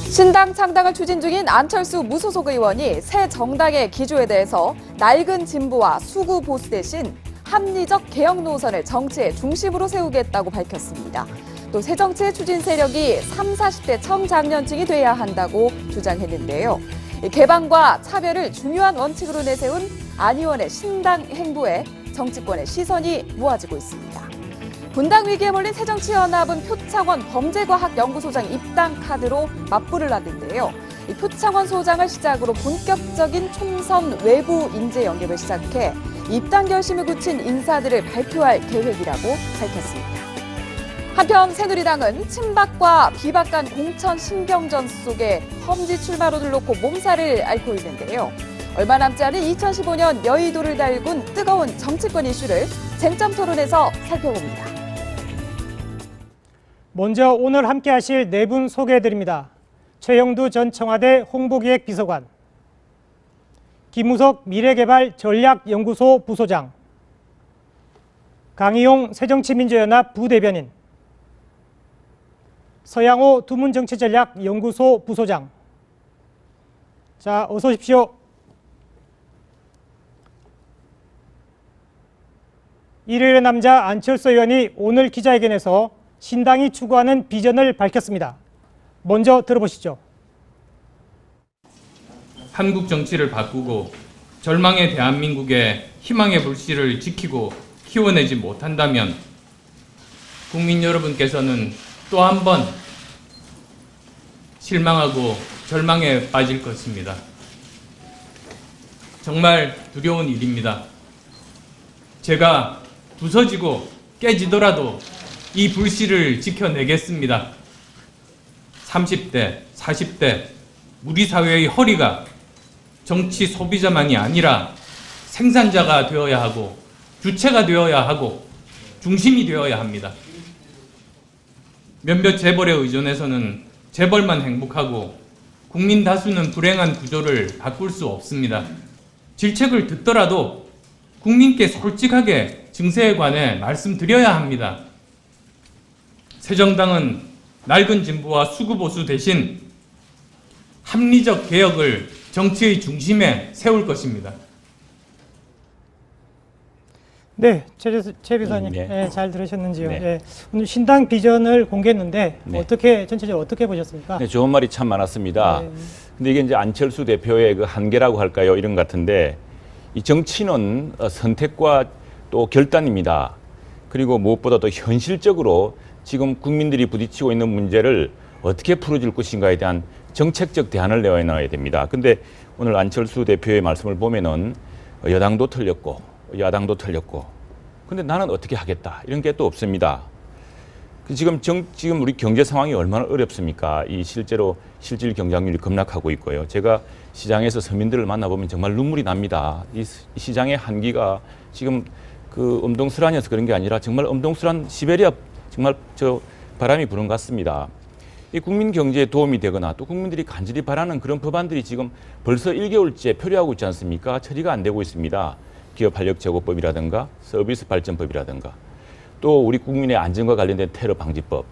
신당 창당을 추진 중인 안철수 무소속 의원이 새 정당의 기조에 대해서 낡은 진보와 수구 보수 대신 합리적 개혁 노선을 정치의 중심으로 세우겠다고 밝혔습니다. 또 새 정치의 추진 세력이 30, 40대 청장년층이 돼야 한다고 주장했는데요. 개방과 차별을 중요한 원칙으로 내세운 안 의원의 신당 행보에 정치권의 시선이 모아지고 있습니다. 분당 위기에 몰린 새정치연합은 표창원 범죄과학연구소장 입당 카드로 맞불을 놨는데요. 이 표창원 소장을 시작으로 본격적인 총선 외부 인재 영입을 시작해 입당 결심을 굳힌 인사들을 발표할 계획이라고 밝혔습니다. 한편 새누리당은 친박과 비박 간 공천 신경전 속에 험지 출마론을 놓고 몸살을 앓고 있는데요. 얼마 남지 않은 2015년 여의도를 달군 뜨거운 정치권 이슈를 쟁점 토론에서 살펴봅니다. 먼저 오늘 함께 하실 네 분 소개해드립니다. 최영두 전 청와대 홍보기획비서관, 김우석 미래개발전략연구소 부소장, 강희용 새정치민주연합 부대변인, 서양호 두문정치전략연구소 부소장. 자, 어서 오십시오. 일요일의 남자 안철수 의원이 오늘 기자회견에서 신당이 추구하는 비전을 밝혔습니다. 먼저 들어보시죠. 한국 정치를 바꾸고 절망의 대한민국의 희망의 불씨를 지키고 키워내지 못한다면 국민 여러분께서는 또 한 번 실망하고 절망에 빠질 것입니다. 정말 두려운 일입니다. 제가 부서지고 깨지더라도 이 불씨를 지켜내겠습니다. 30대, 40대 우리 사회의 허리가 정치 소비자만이 아니라 생산자가 되어야 하고 주체가 되어야 하고 중심이 되어야 합니다. 몇몇 재벌에 의존해서는 재벌만 행복하고 국민 다수는 불행한 구조를 바꿀 수 없습니다. 질책을 듣더라도 국민께 솔직하게 증세에 관해 말씀드려야 합니다. 새정당은 낡은 진보와 수구 보수 대신 합리적 개혁을 정치의 중심에 세울 것입니다. 네, 최 비서님, 네. 네, 잘 들으셨는지요? 네. 네, 오늘 신당 비전을 공개했는데 네. 전체적으로 어떻게 보셨습니까? 네, 좋은 말이 참 많았습니다. 네. 근데 이게 이제 안철수 대표의 그 한계라고 할까요? 이런 것 같은데 이 정치는 선택과 또 결단입니다. 그리고 무엇보다도 현실적으로 지금 국민들이 부딪히고 있는 문제를 어떻게 풀어줄 것인가에 대한 정책적 대안을 내놔야 됩니다. 근데 오늘 안철수 대표의 말씀을 보면은 여당도 틀렸고 야당도 틀렸고 근데 나는 어떻게 하겠다 이런 게 또 없습니다. 지금 우리 경제 상황이 얼마나 어렵습니까? 이 실제로 실질 경쟁률이 급락하고 있고요. 제가 시장에서 서민들을 만나보면 정말 눈물이 납니다. 이 시장의 한기가 지금 그 엄동설안이어서 그런 게 아니라 정말 엄동설안 시베리아 정말 바람이 부는 것 같습니다. 이 국민 경제에 도움이 되거나 또 국민들이 간절히 바라는 그런 법안들이 지금 벌써 1개월째 표류하고 있지 않습니까? 처리가 안 되고 있습니다. 기업활력제고법이라든가 서비스 발전법이라든가 또 우리 국민의 안전과 관련된 테러 방지법,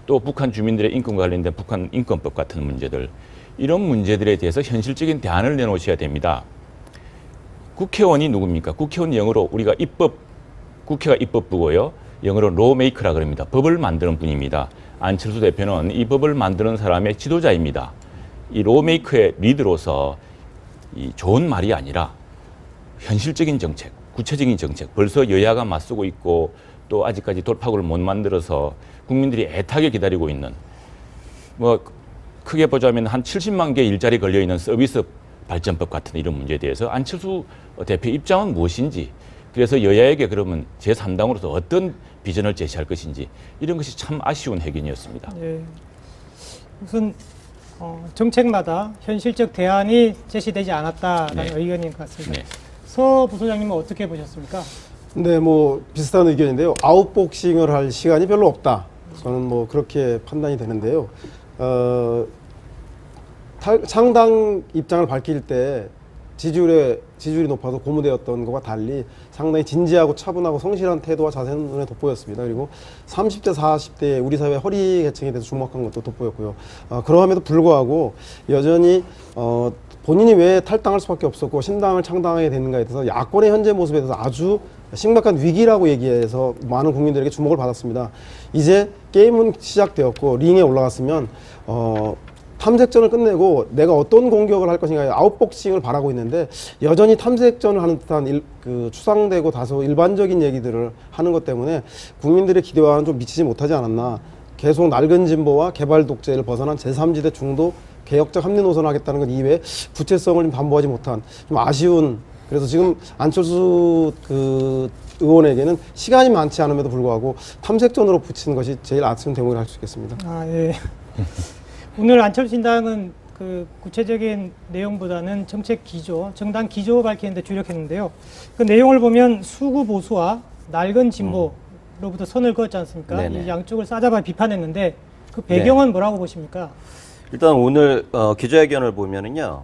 또 북한 주민들의 인권과 관련된 북한 인권법 같은 문제들, 이런 문제들에 대해서 현실적인 대안을 내놓으셔야 됩니다. 국회의원이 누굽니까? 국회의원 영어로 우리가 국회가 입법부고요. 영어로 로메이커라 그럽니다. 법을 만드는 분입니다. 안철수 대표는 이 법을 만드는 사람의 지도자입니다. 이 로메이커의 리더로서 이 좋은 말이 아니라 현실적인 정책, 구체적인 정책, 벌써 여야가 맞서고 있고 또 아직까지 돌파구를 못 만들어서 국민들이 애타게 기다리고 있는 뭐 크게 보자면 한 70만 개 일자리 걸려있는 서비스 발전법 같은 이런 문제에 대해서 안철수 대표 입장은 무엇인지, 그래서 여야에게 그러면 제3당으로서 어떤 비전을 제시할 것인지, 이런 것이 참 아쉬운 회견이었습니다. 네. 우선 정책마다 현실적 대안이 제시되지 않았다라는 네. 의견인 것 같습니다. 네. 서 부소장님은 어떻게 보셨습니까? 네, 뭐 비슷한 의견인데요. 아웃복싱을 할 시간이 별로 없다. 저는 뭐 그렇게 판단이 되는데요. 창당 입장을 밝힐 때 지지율이 높아서 고무되었던 것과 달리 상당히 진지하고 차분하고 성실한 태도와 자세는 눈에 돋보였습니다. 그리고 30대, 40대 우리 사회 허리 계층에 대해서 주목한 것도 돋보였고요. 그러함에도 불구하고 여전히 본인이 왜 탈당할 수밖에 없었고 신당을 창당하게 됐는가에 대해서 야권의 현재 모습에 대해서 아주 심각한 위기라고 얘기해서 많은 국민들에게 주목을 받았습니다. 이제 게임은 시작되었고 링에 올라갔으면 탐색전을 끝내고 내가 어떤 공격을 할 것인가 아웃복싱을 바라고 있는데 여전히 탐색전을 하는 듯한 추상되고 다소 일반적인 얘기들을 하는 것 때문에 국민들의 기대와는 좀 미치지 못하지 않았나. 계속 낡은 진보와 개발 독재를 벗어난 제3지대 중도 개혁적 합리 노선을 하겠다는 것 이외에 구체성을 좀 담보하지 못한 좀 아쉬운. 그래서 지금 안철수 의원에게는 시간이 많지 않음에도 불구하고 탐색전으로 붙이는 것이 제일 아쉬운 대목이라 할 수 있겠습니다. 예. 오늘 안철수 신당은 구체적인 내용보다는 정책 기조, 정당 기조 밝히는데 주력했는데요. 그 내용을 보면 수구 보수와 낡은 진보로부터 선을 그었지 않습니까? 네네. 이 양쪽을 싸잡아 비판했는데 그 배경은 뭐라고 보십니까? 일단 오늘 기자회견을 보면은요,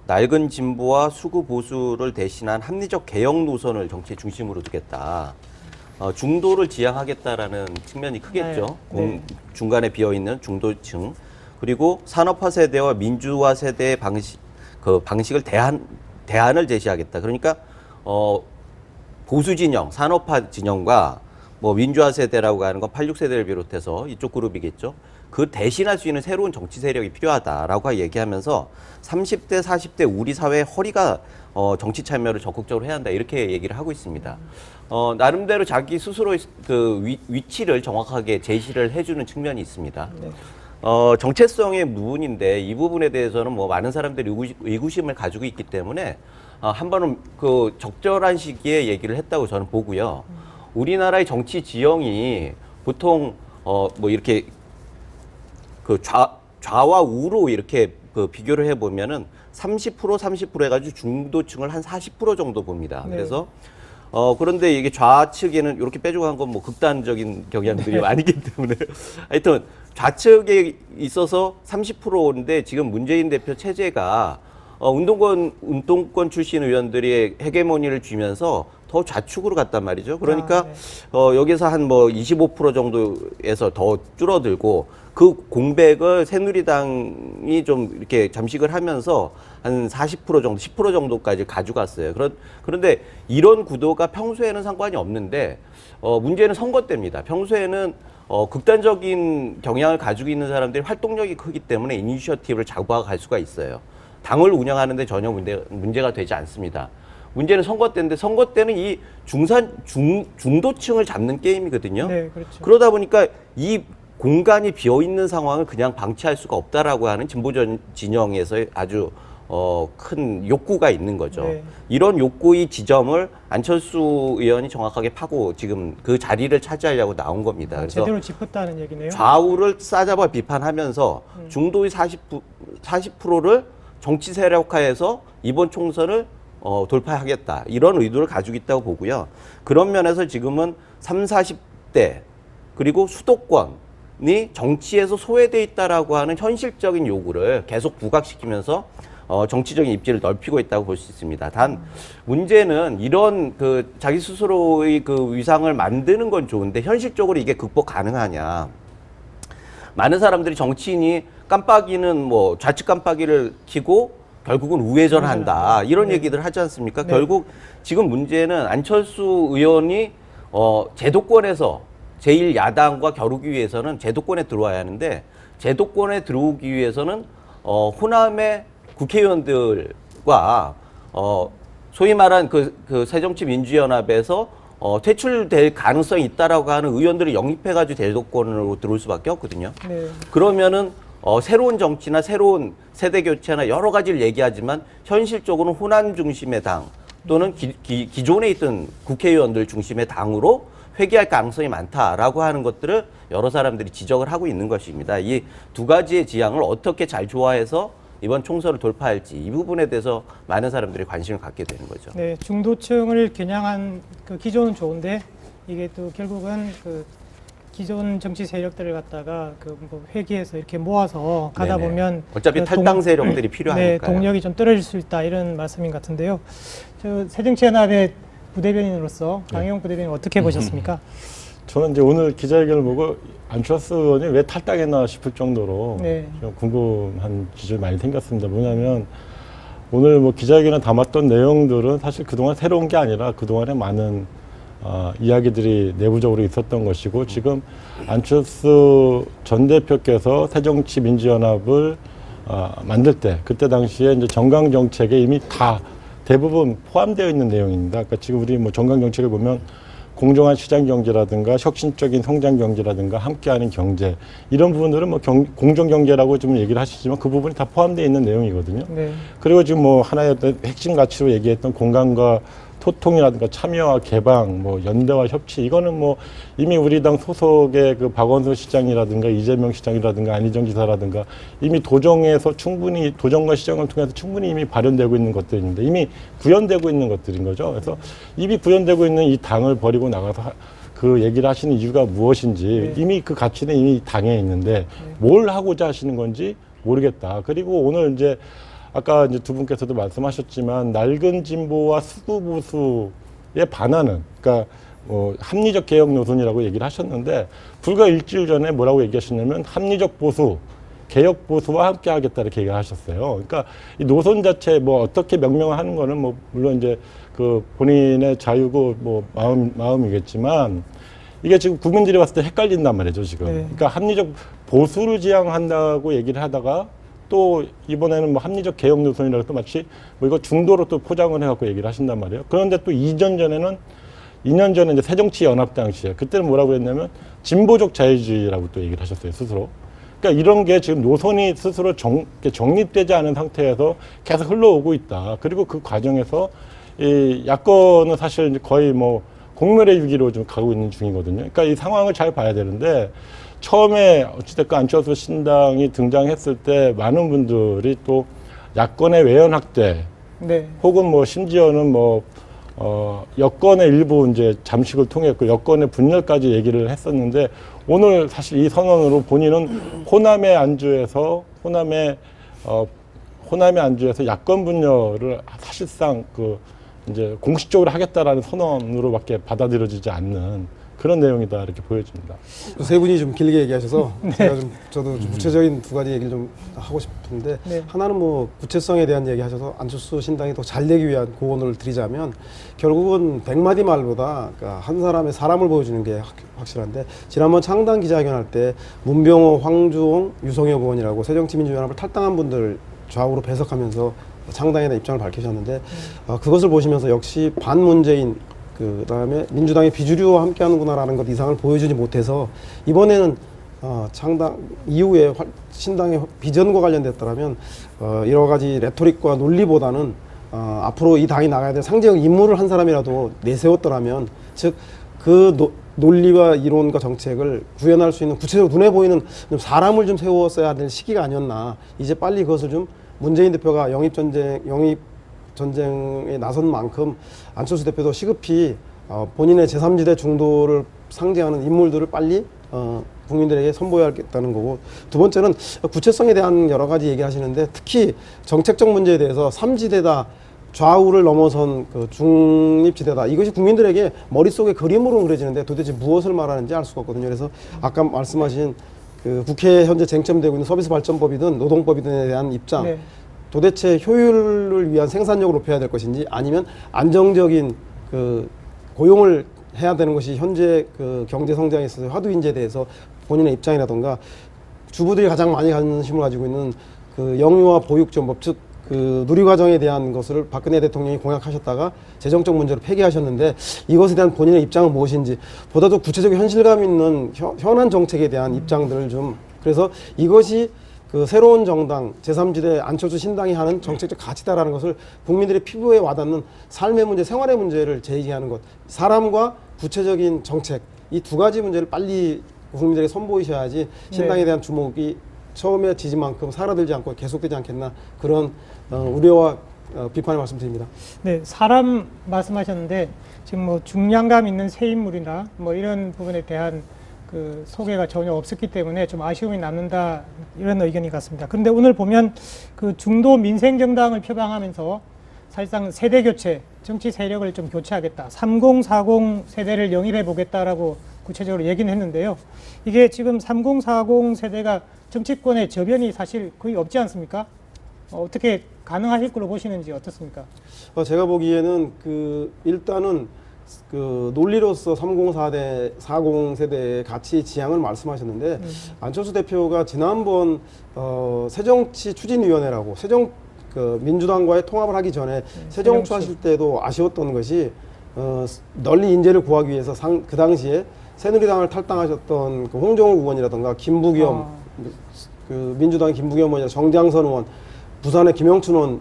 낡은 진보와 수구 보수를 대신한 합리적 개혁 노선을 정치 중심으로 두겠다. 중도를 지향하겠다라는 측면이 크겠죠. 네. 중간에 비어 있는 중도층, 그리고 산업화 세대와 민주화 세대의 방식을 대안을 제시하겠다. 그러니까 보수 진영, 산업화 진영과 뭐 민주화 세대라고 하는 건 86세대를 비롯해서 이쪽 그룹이겠죠. 그 대신할 수 있는 새로운 정치 세력이 필요하다라고 얘기하면서 30대, 40대 우리 사회의 허리가 정치 참여를 적극적으로 해야 한다 이렇게 얘기를 하고 있습니다. 나름대로 자기 스스로의 위치를 정확하게 제시를 해주는 측면이 있습니다. 네. 정체성의 부분인데 이 부분에 대해서는 뭐 많은 사람들이 의구심을 가지고 있기 때문에 한 번은 적절한 시기에 얘기를 했다고 저는 보고요. 우리나라의 정치 지형이 보통 뭐 이렇게 좌와 우로 이렇게 비교를 해보면은 30% 해가지고 중도층을 한 40% 정도 봅니다. 네. 그래서 그런데 이게 좌측에는 이렇게 빼주고 한 건 뭐 극단적인 경향들이 많이기 때문에 하여튼 좌측에 있어서 30%인데 지금 문재인 대표 체제가 운동권 출신 의원들이 헤게모니를 쥐면서 더 좌측으로 갔단 말이죠. 그러니까 여기서 한 뭐 25% 정도에서 더 줄어들고 그 공백을 새누리당이 좀 이렇게 잠식을 하면서 한 40% 정도, 10% 정도까지 가져갔어요. 그런데 이런 구도가 평소에는 상관이 없는데 문제는 선거 때입니다. 평소에는 극단적인 경향을 가지고 있는 사람들이 활동력이 크기 때문에 이니셔티브를 잡아갈 수가 있어요. 당을 운영하는데 전혀 문제가 되지 않습니다. 문제는 선거 때인데 선거 때는 이 중도층을 잡는 게임이거든요. 네, 그렇죠. 그러다 보니까 이 공간이 비어 있는 상황을 그냥 방치할 수가 없다라고 하는 진보 진영에서의 아주 큰 욕구가 있는 거죠. 네. 이런 욕구의 지점을 안철수 의원이 정확하게 파고 지금 그 자리를 차지하려고 나온 겁니다. 그래서 제대로 짚었다는 얘기네요. 좌우를 싸잡아 비판하면서 중도의 40%를 정치 세력화해서 이번 총선을 돌파하겠다. 이런 의도를 가지고 있다고 보고요. 그런 면에서 지금은 30, 40대 그리고 수도권이 정치에서 소외돼 있다라고 하는 현실적인 요구를 계속 부각시키면서 정치적인 입지를 넓히고 있다고 볼 수 있습니다. 단 문제는 이런 자기 스스로의 위상을 만드는 건 좋은데 현실적으로 이게 극복 가능하냐. 많은 사람들이 정치인이 깜빡이는 뭐 좌측 깜빡이를 켜고 결국은 우회전한다 이런 얘기들 하지 않습니까? 네. 결국 지금 문제는 안철수 의원이 제도권에서 제1야당과 겨루기 위해서는 제도권에 들어와야 하는데 제도권에 들어오기 위해서는 호남의 국회의원들과 소위 말한 새정치민주연합에서 퇴출될 가능성이 있다라고 하는 의원들을 영입해가지고 제도권으로 들어올 수밖에 없거든요. 네. 그러면은 새로운 정치나 새로운 세대 교체나 여러 가지를 얘기하지만 현실적으로는 호남 중심의 당 또는 기존에 있던 국회의원들 중심의 당으로 회귀할 가능성이 많다라고 하는 것들을 여러 사람들이 지적을 하고 있는 것입니다. 이 두 가지의 지향을 어떻게 잘 조화해서 이번 총선을 돌파할지 이 부분에 대해서 많은 사람들이 관심을 갖게 되는 거죠. 네, 중도층을 겨냥한 기조는 좋은데 이게 또 결국은 기존 정치 세력들을 갖다가 그뭐 회기해서 이렇게 모아서 가다 네네. 보면 어차피 그 탈당 세력들이 네, 필요하니까요. 동력이 좀 떨어질 수 있다 이런 말씀인 것 같은데요. 저 새정치연합의 부대변인으로서 강혜용 부대변인 어떻게 보셨습니까? 저는 이제 오늘 기자회견을 보고 안철수 의원이 왜 탈당했나 싶을 정도로 네. 좀 궁금한 기준이 많이 생겼습니다. 뭐냐면 오늘 뭐 기자회견에 담았던 내용들은 사실 그동안 새로운 게 아니라 그동안에 많은 이야기들이 내부적으로 있었던 것이고 지금 안철수 전 대표께서 새정치민주연합을 만들 때 그때 당시에 이제 정강 정책에 이미 다 대부분 포함되어 있는 내용입니다. 그러니까 지금 우리 뭐 정강 정책을 보면 공정한 시장 경제라든가 혁신적인 성장 경제라든가 함께하는 경제 이런 부분들은 뭐 공정 경제라고 좀 얘기를 하시지만 그 부분이 다 포함되어 있는 내용이거든요. 네. 그리고 지금 뭐 하나의 어떤 핵심 가치로 얘기했던 공감과 소통이라든가 참여와 개방, 뭐 연대와 협치 이거는 뭐 이미 우리 당 소속의 그 박원순 시장이라든가 이재명 시장이라든가 안희정 지사라든가 이미 도정에서 충분히 도정과 시정을 통해서 충분히 이미 발현되고 있는 것들인데 이미 구현되고 있는 것들인 거죠. 그래서 이미 구현되고 있는 이 당을 버리고 나가서 그 얘기를 하시는 이유가 무엇인지 이미 그 가치는 이미 당에 있는데 뭘 하고자 하시는 건지 모르겠다. 그리고 오늘 이제 아까 이제 두 분께서도 말씀하셨지만 낡은 진보와 수구 보수에 반하는 그러니까 합리적 개혁 노선이라고 얘기를 하셨는데 불과 일주일 전에 뭐라고 얘기하셨냐면 합리적 보수, 개혁 보수와 함께 하겠다 이렇게 얘기를 하셨어요. 그러니까 이 노선 자체 뭐 어떻게 명명하는 거는 뭐 물론 이제 그 본인의 자유고 뭐 마음이겠지만 이게 지금 국민들이 봤을 때 헷갈린단 말이죠, 지금. 네. 그러니까 합리적 보수를 지향한다고 얘기를 하다가 또 이번에는 뭐 합리적 개혁 노선이라고 또 마치 뭐 이거 중도로 또 포장을 해갖고 얘기를 하신단 말이에요. 그런데 또 2년 전에 이제 새정치연합 당시에 그때는 뭐라고 했냐면 진보적 자유주의라고 또 얘기를 하셨어요, 스스로. 그러니까 이런 게 지금 노선이 스스로 정립되지 않은 상태에서 계속 흘러오고 있다. 그리고 그 과정에서 이 야권은 사실 거의 뭐 공멸의 위기로 좀 가고 있는 중이거든요. 그러니까 이 상황을 잘 봐야 되는데 처음에 어찌됐건 안철수 신당이 등장했을 때 많은 분들이 또 야권의 외연 확대 네. 혹은 뭐 심지어는 뭐 여권의 일부 이제 잠식을 통했고 여권의 분열까지 얘기를 했었는데 오늘 사실 이 선언으로 본인은 호남의 안주에서 야권 분열을 사실상 그 이제 공식적으로 하겠다라는 선언으로밖에 받아들여지지 않는 그런 내용이다 이렇게 보여집니다. 세 분이 좀 길게 얘기하셔서 제가 저도 좀 구체적인 두 가지 얘기를 좀 하고 싶은데 네. 하나는 뭐 구체성에 대한 얘기하셔서 안철수 신당이 더 잘 되기 위한 고언을 드리자면 결국은 100마디 말보다 그러니까 한 사람의 사람을 보여주는 게 확실한데 지난번 창당 기자회견할 때 문병호, 황주홍, 유성혁 의원이라고 새정치민주연합을 탈당한 분들 좌우로 배석하면서 창당에 대한 입장을 밝히셨는데 그것을 보시면서 역시 반문재인 그다음에 민주당의 비주류와 함께하는구나라는 것 이상을 보여주지 못해서 이번에는 창당 이후에 신당의 비전과 관련됐더라면 여러 가지 레토릭과 논리보다는 앞으로 이 당이 나가야 될 상징적 인물을 한 사람이라도 내세웠더라면 즉 그 논리와 이론과 정책을 구현할 수 있는 구체적으로 눈에 보이는 좀 사람을 좀 세웠어야 될 시기가 아니었나. 이제 빨리 그것을 좀 문재인 대표가 영입 전쟁에 나선 만큼 안철수 대표도 시급히 본인의 제3지대 중도를 상징하는 인물들을 빨리 국민들에게 선보여야겠다는 거고 두 번째는 구체성에 대한 여러 가지 얘기하시는데 특히 정책적 문제에 대해서 3지대다 좌우를 넘어선 그 중립지대다 이것이 국민들에게 머릿속에 그림으로 그려지는데 도대체 무엇을 말하는지 알 수가 없거든요. 그래서 아까 말씀하신 그 국회에 현재 쟁점되고 있는 서비스 발전법이든 노동법이든에 대한 입장 네. 도대체 효율을 위한 생산력을 높여야 될 것인지 아니면 안정적인 그 고용을 해야 되는 것이 현재 그 경제 성장에 있어서 화두인지에 대해서 본인의 입장이라던가 주부들이 가장 많이 관심을 가지고 있는 그 영유아 보육전법 즉 그 누리과정에 대한 것을 박근혜 대통령이 공약하셨다가 재정적 문제로 폐기하셨는데 이것에 대한 본인의 입장은 무엇인지 보다도 구체적인 현실감 있는 현안 정책에 대한 입장들을 좀 그래서 이것이 그 새로운 정당 제3지대 안철수 신당이 하는 정책적 가치다라는 것을 국민들의 피부에 와닿는 삶의 문제, 생활의 문제를 제기하는 것 사람과 구체적인 정책 이 두 가지 문제를 빨리 국민들에게 선보이셔야지 신당에 대한 주목이 처음에 지지만큼 사라들지 않고 계속되지 않겠나 그런 우려와 비판의 말씀드립니다. 네, 사람 말씀하셨는데 지금 뭐 중량감 있는 새 인물이나 뭐 이런 부분에 대한 그 소개가 전혀 없었기 때문에 좀 아쉬움이 남는다 이런 의견이 같습니다. 그런데 오늘 보면 그 중도 민생 정당을 표방하면서 사실상 세대 교체, 정치 세력을 좀 교체하겠다, 3040 세대를 영입해 보겠다라고 구체적으로 얘기는 했는데요. 이게 지금 3040 세대가 정치권의 저변이 사실 거의 없지 않습니까? 어떻게 가능하실 걸로 보시는지 어떻습니까? 제가 보기에는 일단은 논리로서 40 세대의 가치 지향을 말씀하셨는데 안철수 대표가 지난번 새정치 추진위원회라고 민주당과의 통합을 하기 전에 새정치 하실 때도 아쉬웠던 것이 널리 인재를 구하기 위해서 그 당시에 새누리당을 탈당하셨던 홍정욱 의원이라든가 김부겸 민주당 김부겸 의원이나 정장선 의원, 부산의 김영춘 의원,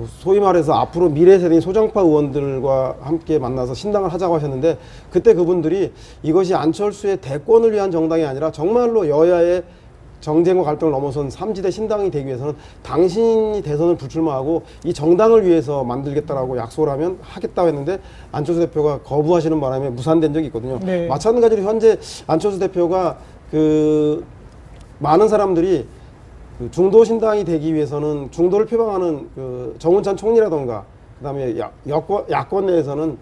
소위 말해서 앞으로 미래 세대인 소장파 의원들과 함께 만나서 신당을 하자고 하셨는데 그때 그분들이 이것이 안철수의 대권을 위한 정당이 아니라 정말로 여야의 정쟁과 갈등을 넘어선 3지대 신당이 되기 위해서는 당신이 대선을 불출마하고 이 정당을 위해서 만들겠다라고 약속을 하면 하겠다고 했는데 안철수 대표가 거부하시는 바람에 무산된 적이 있거든요. 네. 마찬가지로 현재 안철수 대표가 많은 사람들이 중도 신당이 되기 위해서는 중도를 표방하는 정운찬 총리라던가 그다음에 야권 내에서는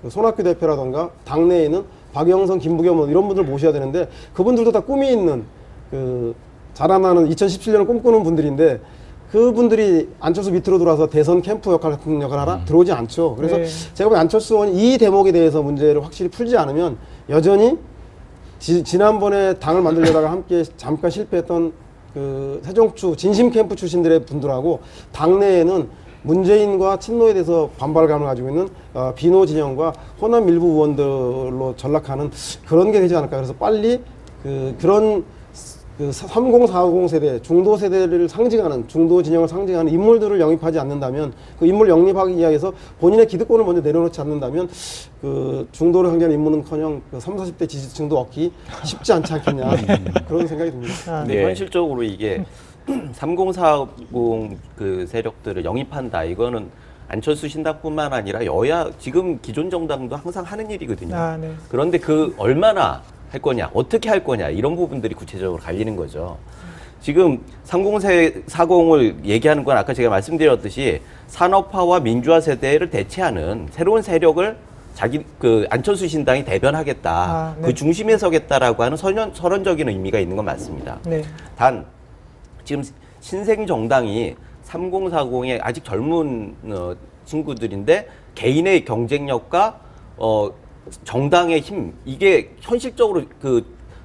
손학규 대표라던가 당내에는 박영선, 김부겸 이런 분들 모셔야 되는데 그분들도 다 꿈이 있는 자라나는 2017년을 꿈꾸는 분들인데 그분들이 안철수 밑으로 들어와서 대선 캠프 같은 역할 하라 들어오지 않죠. 그래서 네. 제가 보기엔 안철수 의원이 이 대목에 대해서 문제를 확실히 풀지 않으면 여전히 지난번에 당을 만들려다가 함께 잠깐 실패했던 새정추 진심 캠프 출신들의 분들하고 당내에는 문재인과 친노에 대해서 반발감을 가지고 있는 비노 진영과 호남 일부 의원들로 전락하는 그런 게 되지 않을까. 그래서 빨리 그런 3040 세대, 중도 세대를 상징하는, 중도 진영을 상징하는 인물들을 영입하지 않는다면, 그 인물 영입하기 위해서 본인의 기득권을 먼저 내려놓지 않는다면, 중도를 상징하는 인물은커녕 30, 40대 지지층도 얻기 쉽지 않지 않겠냐. 그런 생각이 듭니다. 근데 네. 현실적으로 이게 3040 세력들을 영입한다. 이거는 안철수 신당뿐만 아니라 여야 지금 기존 정당도 항상 하는 일이거든요. 네. 그런데 얼마나 할 거냐, 어떻게 할 거냐 이런 부분들이 구체적으로 갈리는 거죠. 지금 3040을 얘기하는 건 아까 제가 말씀드렸듯이 산업화와 민주화 세대를 대체하는 새로운 세력을 안철수 신당이 대변하겠다. 네. 그 중심에 서겠다라고 하는 선언적인 의미가 있는 건 맞습니다. 네. 단 지금 신생 정당이 3040의 아직 젊은 친구들인데 개인의 경쟁력과 정당의 힘, 이게 현실적으로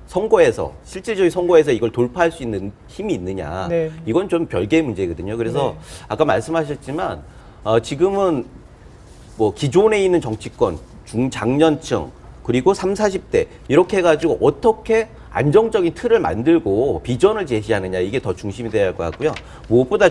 선거에서, 실질적인 선거에서 이걸 돌파할 수 있는 힘이 있느냐. 네. 이건 좀 별개의 문제거든요. 그래서 아까 말씀하셨지만, 지금은 기존에 있는 정치권, 중장년층, 그리고 30, 40대, 이렇게 해가지고 어떻게 안정적인 틀을 만들고 비전을 제시하느냐, 이게 더 중심이 되어야 할 것 같고요. 무엇보다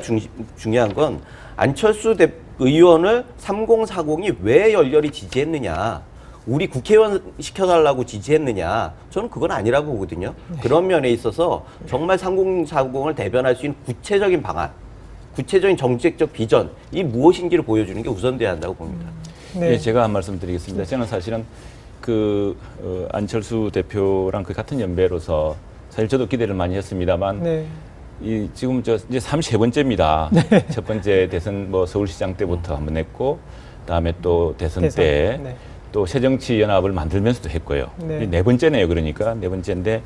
중요한 건 안철수 의원을 3040이 왜 열렬히 지지했느냐. 우리 국회의원 시켜달라고 지지했느냐? 저는 그건 아니라고 보거든요. 그런 면에 있어서 정말 3040을 대변할 수 있는 구체적인 방안, 구체적인 정책적 비전, 이 무엇인지를 보여주는 게 우선돼야 한다고 봅니다. 네. 예, 제가 한 말씀 드리겠습니다. 저는 사실은 안철수 대표랑 같은 연배로서 사실 저도 기대를 많이 했습니다만 네. 지금 이제 33번째입니다. 첫 번째 대선 서울시장 때부터 한번 했고 그다음에 또 대선 때 네. 또 새정치연합을 만들면서도 했고요. 네 번째네요. 그러니까 네 번째인데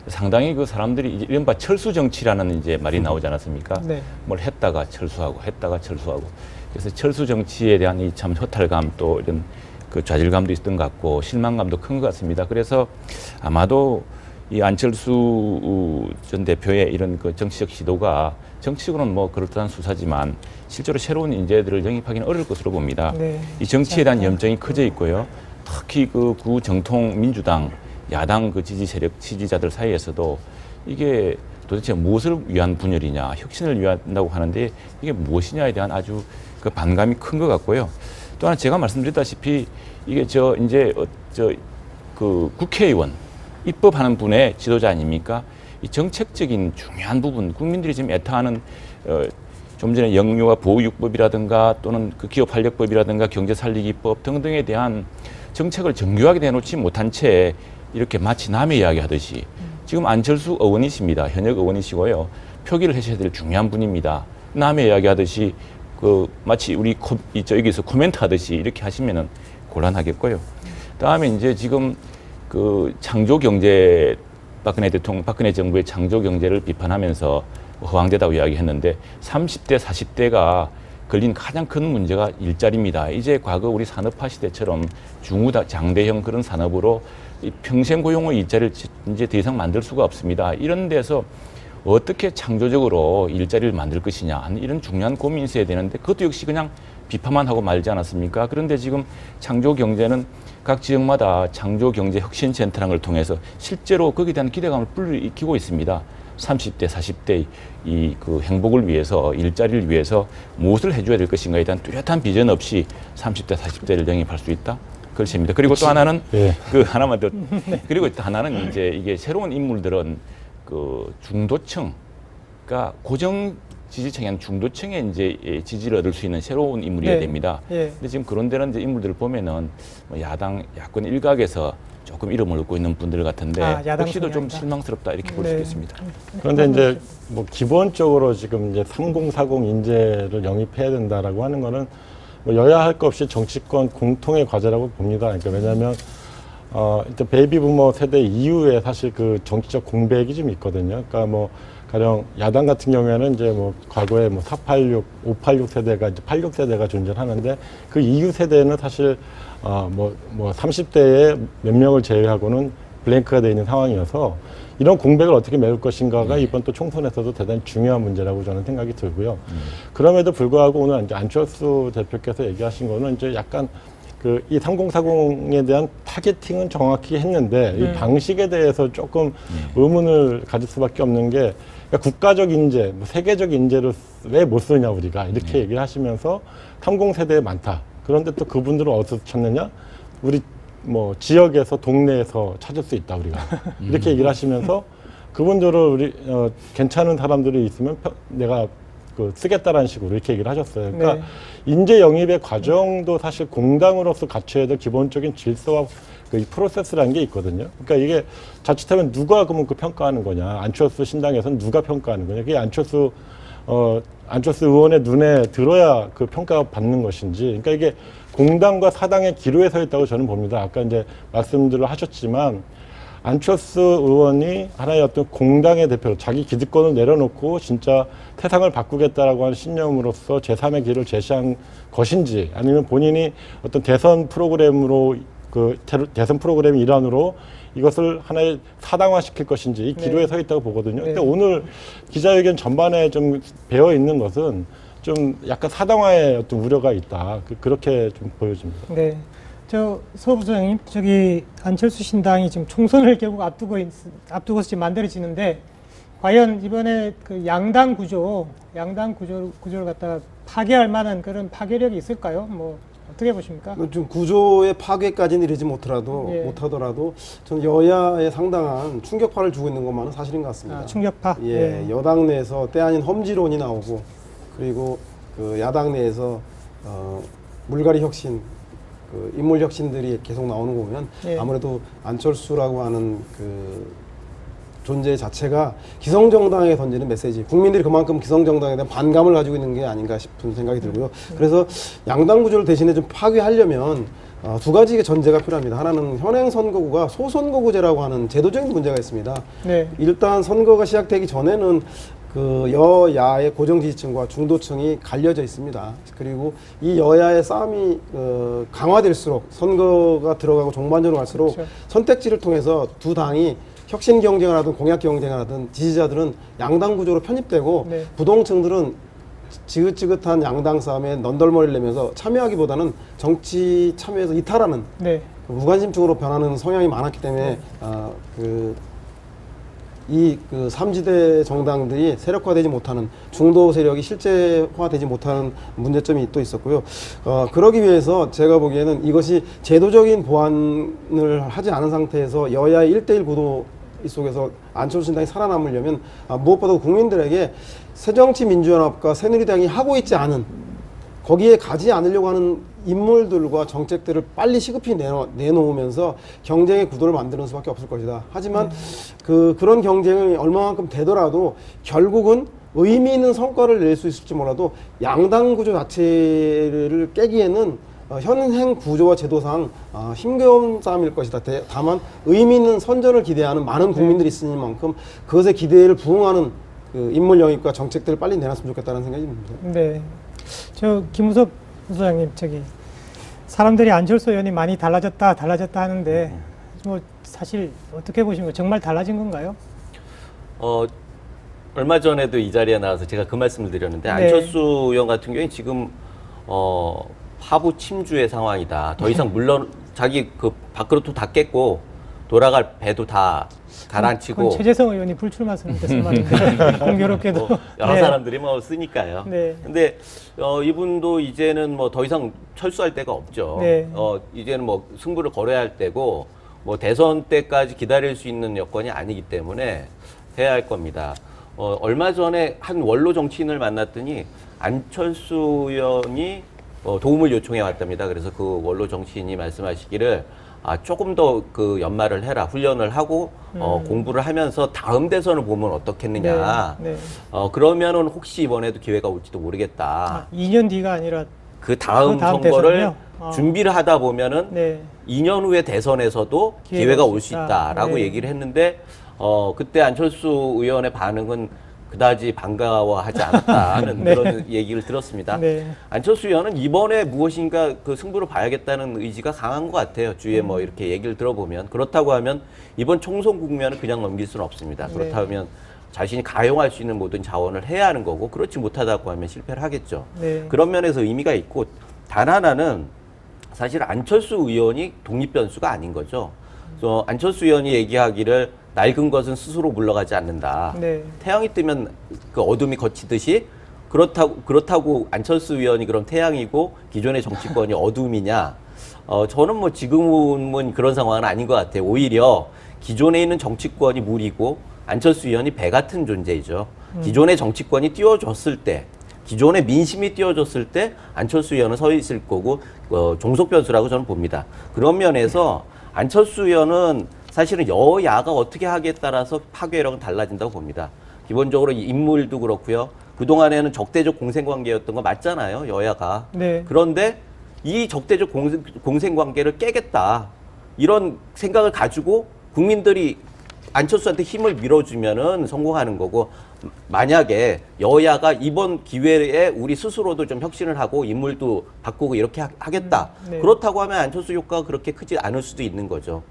상당히 사람들이 이른바 철수 정치라는 이제 말이 나오지 않았습니까? 네. 뭘 했다가 철수하고 그래서 철수 정치에 대한 이 참 허탈감 또 이런 좌절감도 있었던 것 같고 실망감도 큰 것 같습니다. 그래서 아마도 이 안철수 전 대표의 이런 정치적 시도가 정치적으로는 그럴듯한 수사지만 실제로 새로운 인재들을 영입하기는 어려울 것으로 봅니다. 네. 이 정치에 대한 염증이 커져 있고요. 특히 구정통 민주당, 야당 지지 세력, 지지자들 사이에서도 이게 도대체 무엇을 위한 분열이냐, 혁신을 위한다고 하는데 이게 무엇이냐에 대한 아주 반감이 큰 것 같고요. 또 하나 제가 말씀드렸다시피 이게 국회의원, 입법하는 분의 지도자 아닙니까? 이 정책적인 중요한 부분, 국민들이 지금 애타하는 좀 전에 영유아 보호육법이라든가 또는 기업활력법이라든가 경제살리기법 등등에 대한 정책을 정교하게 내놓지 못한 채 이렇게 마치 남의 이야기 하듯이 지금 안철수 의원이십니다. 현역 의원이시고요. 표기를 하셔야 될 중요한 분입니다. 남의 이야기 하듯이 마치 여기서 코멘트 하듯이 이렇게 하시면은 곤란하겠고요. 다음에 이제 지금 창조 경제 박근혜 정부의 창조 경제를 비판하면서 허황되다고 이야기했는데 30대, 40대가 걸린 가장 큰 문제가 일자리입니다. 이제 과거 우리 산업화 시대처럼 장대형 그런 산업으로 평생 고용의 일자리를 이제 더 이상 만들 수가 없습니다. 이런 데서 어떻게 창조적으로 일자리를 만들 것이냐 하는 이런 중요한 고민이 있어야 되는데 그것도 역시 그냥 비판만 하고 말지 않았습니까? 그런데 지금 창조 경제는 각 지역마다 창조 경제 혁신 센터라는 걸 통해서 실제로 거기에 대한 기대감을 불러일으키고 있습니다. 30대, 40대 그 행복을 위해서 일자리를 위해서 무엇을 해줘야 될 것인가에 대한 뚜렷한 비전 없이 30대, 40대를 영입할 수 있다. 그렇습니다. 그리고 또 하나는 하나만 더 그리고 또 하나는 이제 이게 새로운 인물들은 중도층, 그러니까 고정 지지층이 아니라 중도층에 이제 지지를 얻을 수 있는 새로운 인물이어야 됩니다. 근데 지금 그런 데는 이제 인물들을 보면은 야권 일각에서 조금 이름을 얻고 있는 분들 같은데 역시도 좀 실망스럽다 이렇게 볼 수 있겠습니다. 그런데 이제 기본적으로 지금 이제 3040 인재를 영입해야 된다라고 하는 거는 여야 할 것 없이 정치권 공통의 과제라고 봅니다. 그러니까 왜냐하면 일단 베이비 부머 세대 이후에 사실 그 정치적 공백이 좀 있거든요. 그러니까 가령 야당 같은 경우에는 이제 과거에 486, 586 세대가 이제 86 세대가 존재하는데 그 이후 세대는 사실 30대에 몇 명을 제외하고는 블랭크가 되어 있는 상황이어서 이런 공백을 어떻게 메울 것인가가 이번 또 총선에서도 대단히 중요한 문제라고 저는 생각이 들고요. 그럼에도 불구하고 오늘 이제 안철수 대표께서 얘기하신 거는 이제 약간 이 3040에 대한 타겟팅은 정확히 했는데 이 방식에 대해서 조금 의문을 가질 수밖에 없는 게 그러니까 국가적 인재, 세계적 인재를 왜 못 쓰냐 우리가 이렇게 얘기를 하시면서 30세대에 많다. 그런데 또 그분들은 어디서 찾느냐? 우리 지역에서 동네에서 찾을 수 있다 우리가 이렇게 얘기를 하시면서 그분들을 우리 괜찮은 사람들이 있으면 내가 쓰겠다라는 식으로 이렇게 얘기를 하셨어요. 그러니까 인재 영입의 과정도 사실 공당으로서 갖춰야 될 기본적인 질서와 이 프로세스라는 게 있거든요. 그러니까 이게 자칫하면 누가 그러면 평가하는 거냐? 안철수 신당에서는 누가 평가하는 거냐? 그게 안철수 의원의 눈에 들어야 그 평가 받는 것인지. 그러니까 이게 공당과 사당의 기로에 서 있다고 저는 봅니다. 아까 이제 말씀들을 하셨지만 안철수 의원이 하나의 어떤 공당의 대표로 자기 기득권을 내려놓고 진짜 세상을 바꾸겠다라고 하는 신념으로서 제3의 길을 제시한 것인지 아니면 본인이 어떤 대선 프로그램으로 대선 프로그램 일환으로 이것을 하나의 사당화시킬 것인지 이 기로에 서 있다고 보거든요. 근데 오늘 기자회견 전반에 좀 배어 있는 것은 좀 약간 사당화의 어떤 우려가 있다. 그렇게 좀 보여집니다. 네. 서 부장님, 안철수 신당이 지금 총선을 결국 앞두고서 지금 만들어지는데 과연 이번에 양당 구조를 갖다가 파괴할 만한 그런 파괴력이 있을까요? 어떻게 보십니까? 좀 구조의 파괴까지는 이르지 못하더라도 저는 여야에 상당한 충격파를 주고 있는 것만은 사실인 것 같습니다. 충격파? 여당 내에서 때 아닌 험지론이 나오고 그리고 야당 내에서 물갈이 혁신, 인물 혁신들이 계속 나오는 거 보면 아무래도 안철수라고 하는 존재 자체가 기성정당에 던지는 메시지, 국민들이 그만큼 기성정당에 대한 반감을 가지고 있는 게 아닌가 싶은 생각이 들고요. 그래서 양당 구조를 대신에 좀 파괴하려면 두 가지 전제가 필요합니다. 하나는 현행 선거구가 소선거구제라고 하는 제도적인 문제가 있습니다. 일단 선거가 시작되기 전에는 여야의 고정 지지층과 중도층이 갈려져 있습니다. 그리고 이 여야의 싸움이 강화될수록 선거가 들어가고 종반전으로 갈수록 선택지를 통해서 두 당이 혁신 경쟁을 하든 공약 경쟁을 하든 지지자들은 양당 구조로 편입되고 부동층들은 지긋지긋한 양당 싸움에 넌덜머리를 내면서 참여하기보다는 정치 참여에서 이탈하는 무관심층으로 변하는 성향이 많았기 때문에 이 3지대 정당들이 세력화되지 못하는, 중도 세력이 실제화되지 못하는 문제점이 또 있었고요. 그러기 위해서 제가 보기에는 이것이 제도적인 보완을 하지 않은 상태에서 여야의 1대1 구도 속에서 안철수 신당이 살아남으려면 무엇보다 국민들에게 새정치민주연합과 새누리당이 하고 있지 않은, 거기에 가지 않으려고 하는 인물들과 정책들을 빨리 시급히 내놓으면서 경쟁의 구도를 만드는 수밖에 없을 것이다. 하지만 그런 경쟁이 얼마만큼 되더라도 결국은 의미 있는 성과를 낼 수 있을지 몰라도 양당 구조 자체를 깨기에는 현행 구조와 제도상 힘겨운 싸움일 것이다. 다만 의미 있는 선전을 기대하는 많은 국민들이 있으니만큼 그것의 기대를 부응하는 그 인물 영입과 정책들을 빨리 내놨으면 좋겠다는 생각이 듭니다. 네. 저 김우석 소장님 사람들이 안철수 의원이 많이 달라졌다 하는데 뭐 사실 어떻게 보십니까? 정말 달라진 건가요? 얼마 전에도 이 자리에 나와서 제가 그 말씀을 드렸는데 네. 안철수 의원 같은 경우에 지금 하부 침주의 상황이다. 더 이상 물론 자기 그 밥그릇도 다 깼고 돌아갈 배도 다 가라앉히고 그건 최재성 의원이 불출마 선언 때 쓴 말인데 공교롭게도 여러 네. 사람들이 뭐 쓰니까요. 네. 근데 이분도 이제는 뭐 더 이상 철수할 데가 없죠. 네. 이제는 뭐 승부를 걸어야 할 때고 뭐 대선 때까지 기다릴 수 있는 여건이 아니기 때문에 해야 할 겁니다. 얼마 전에 한 원로 정치인을 만났더니 안철수 의원이 도움을 요청해 왔답니다. 그래서 그 원로 정치인이 말씀하시기를 조금 더 그 연말을 해라, 훈련을 하고 공부를 하면서 다음 대선을 보면 어떻겠느냐. 네. 네. 그러면은 혹시 이번에도 기회가 올지도 모르겠다. 2년 뒤가 아니라 그 다음 다음 선거를 대선이요? 준비를 하다 보면은 네. 2년 후에 대선에서도 기회가 올 수 있다라고 네. 얘기를 했는데 그때 안철수 의원의 반응은 그다지 반가워하지 않았다는 네. 그런 얘기를 들었습니다. 네. 안철수 의원은 이번에 무엇인가 그 승부를 봐야겠다는 의지가 강한 것 같아요. 주위에 뭐 이렇게 얘기를 들어보면. 그렇다고 하면 이번 총선 국면을 그냥 넘길 수는 없습니다. 네. 그렇다면 자신이 가용할 수 있는 모든 자원을 해야 하는 거고 그렇지 못하다고 하면 실패를 하겠죠. 네. 그런 면에서 의미가 있고 단 하나는 사실 안철수 의원이 독립 변수가 아닌 거죠. 그래서 안철수 의원이 얘기하기를 낡은 것은 스스로 물러가지 않는다. 네. 태양이 뜨면 그 어둠이 걷히듯이 그렇다고 안철수 의원이 그럼 태양이고 기존의 정치권이 어둠이냐? 저는 뭐 지금은 그런 상황은 아닌 것 같아요. 오히려 기존에 있는 정치권이 물이고 안철수 의원이 배 같은 존재이죠. 기존의 정치권이 띄워줬을 때, 기존의 민심이 띄워줬을 때 안철수 의원은 서 있을 거고 종속 변수라고 저는 봅니다. 그런 면에서 안철수 의원은 사실은 여야가 어떻게 하기에 따라서 파괴력은 달라진다고 봅니다. 기본적으로 인물도 그렇고요. 그동안에는 적대적 공생관계였던 거 맞잖아요. 여야가. 네. 그런데 이 적대적 공생관계를 깨겠다. 이런 생각을 가지고 국민들이 안철수한테 힘을 밀어주면은 성공하는 거고 만약에 여야가 이번 기회에 우리 스스로도 좀 혁신을 하고 인물도 바꾸고 이렇게 하겠다. 네. 그렇다고 하면 안철수 효과가 그렇게 크지 않을 수도 있는 거죠.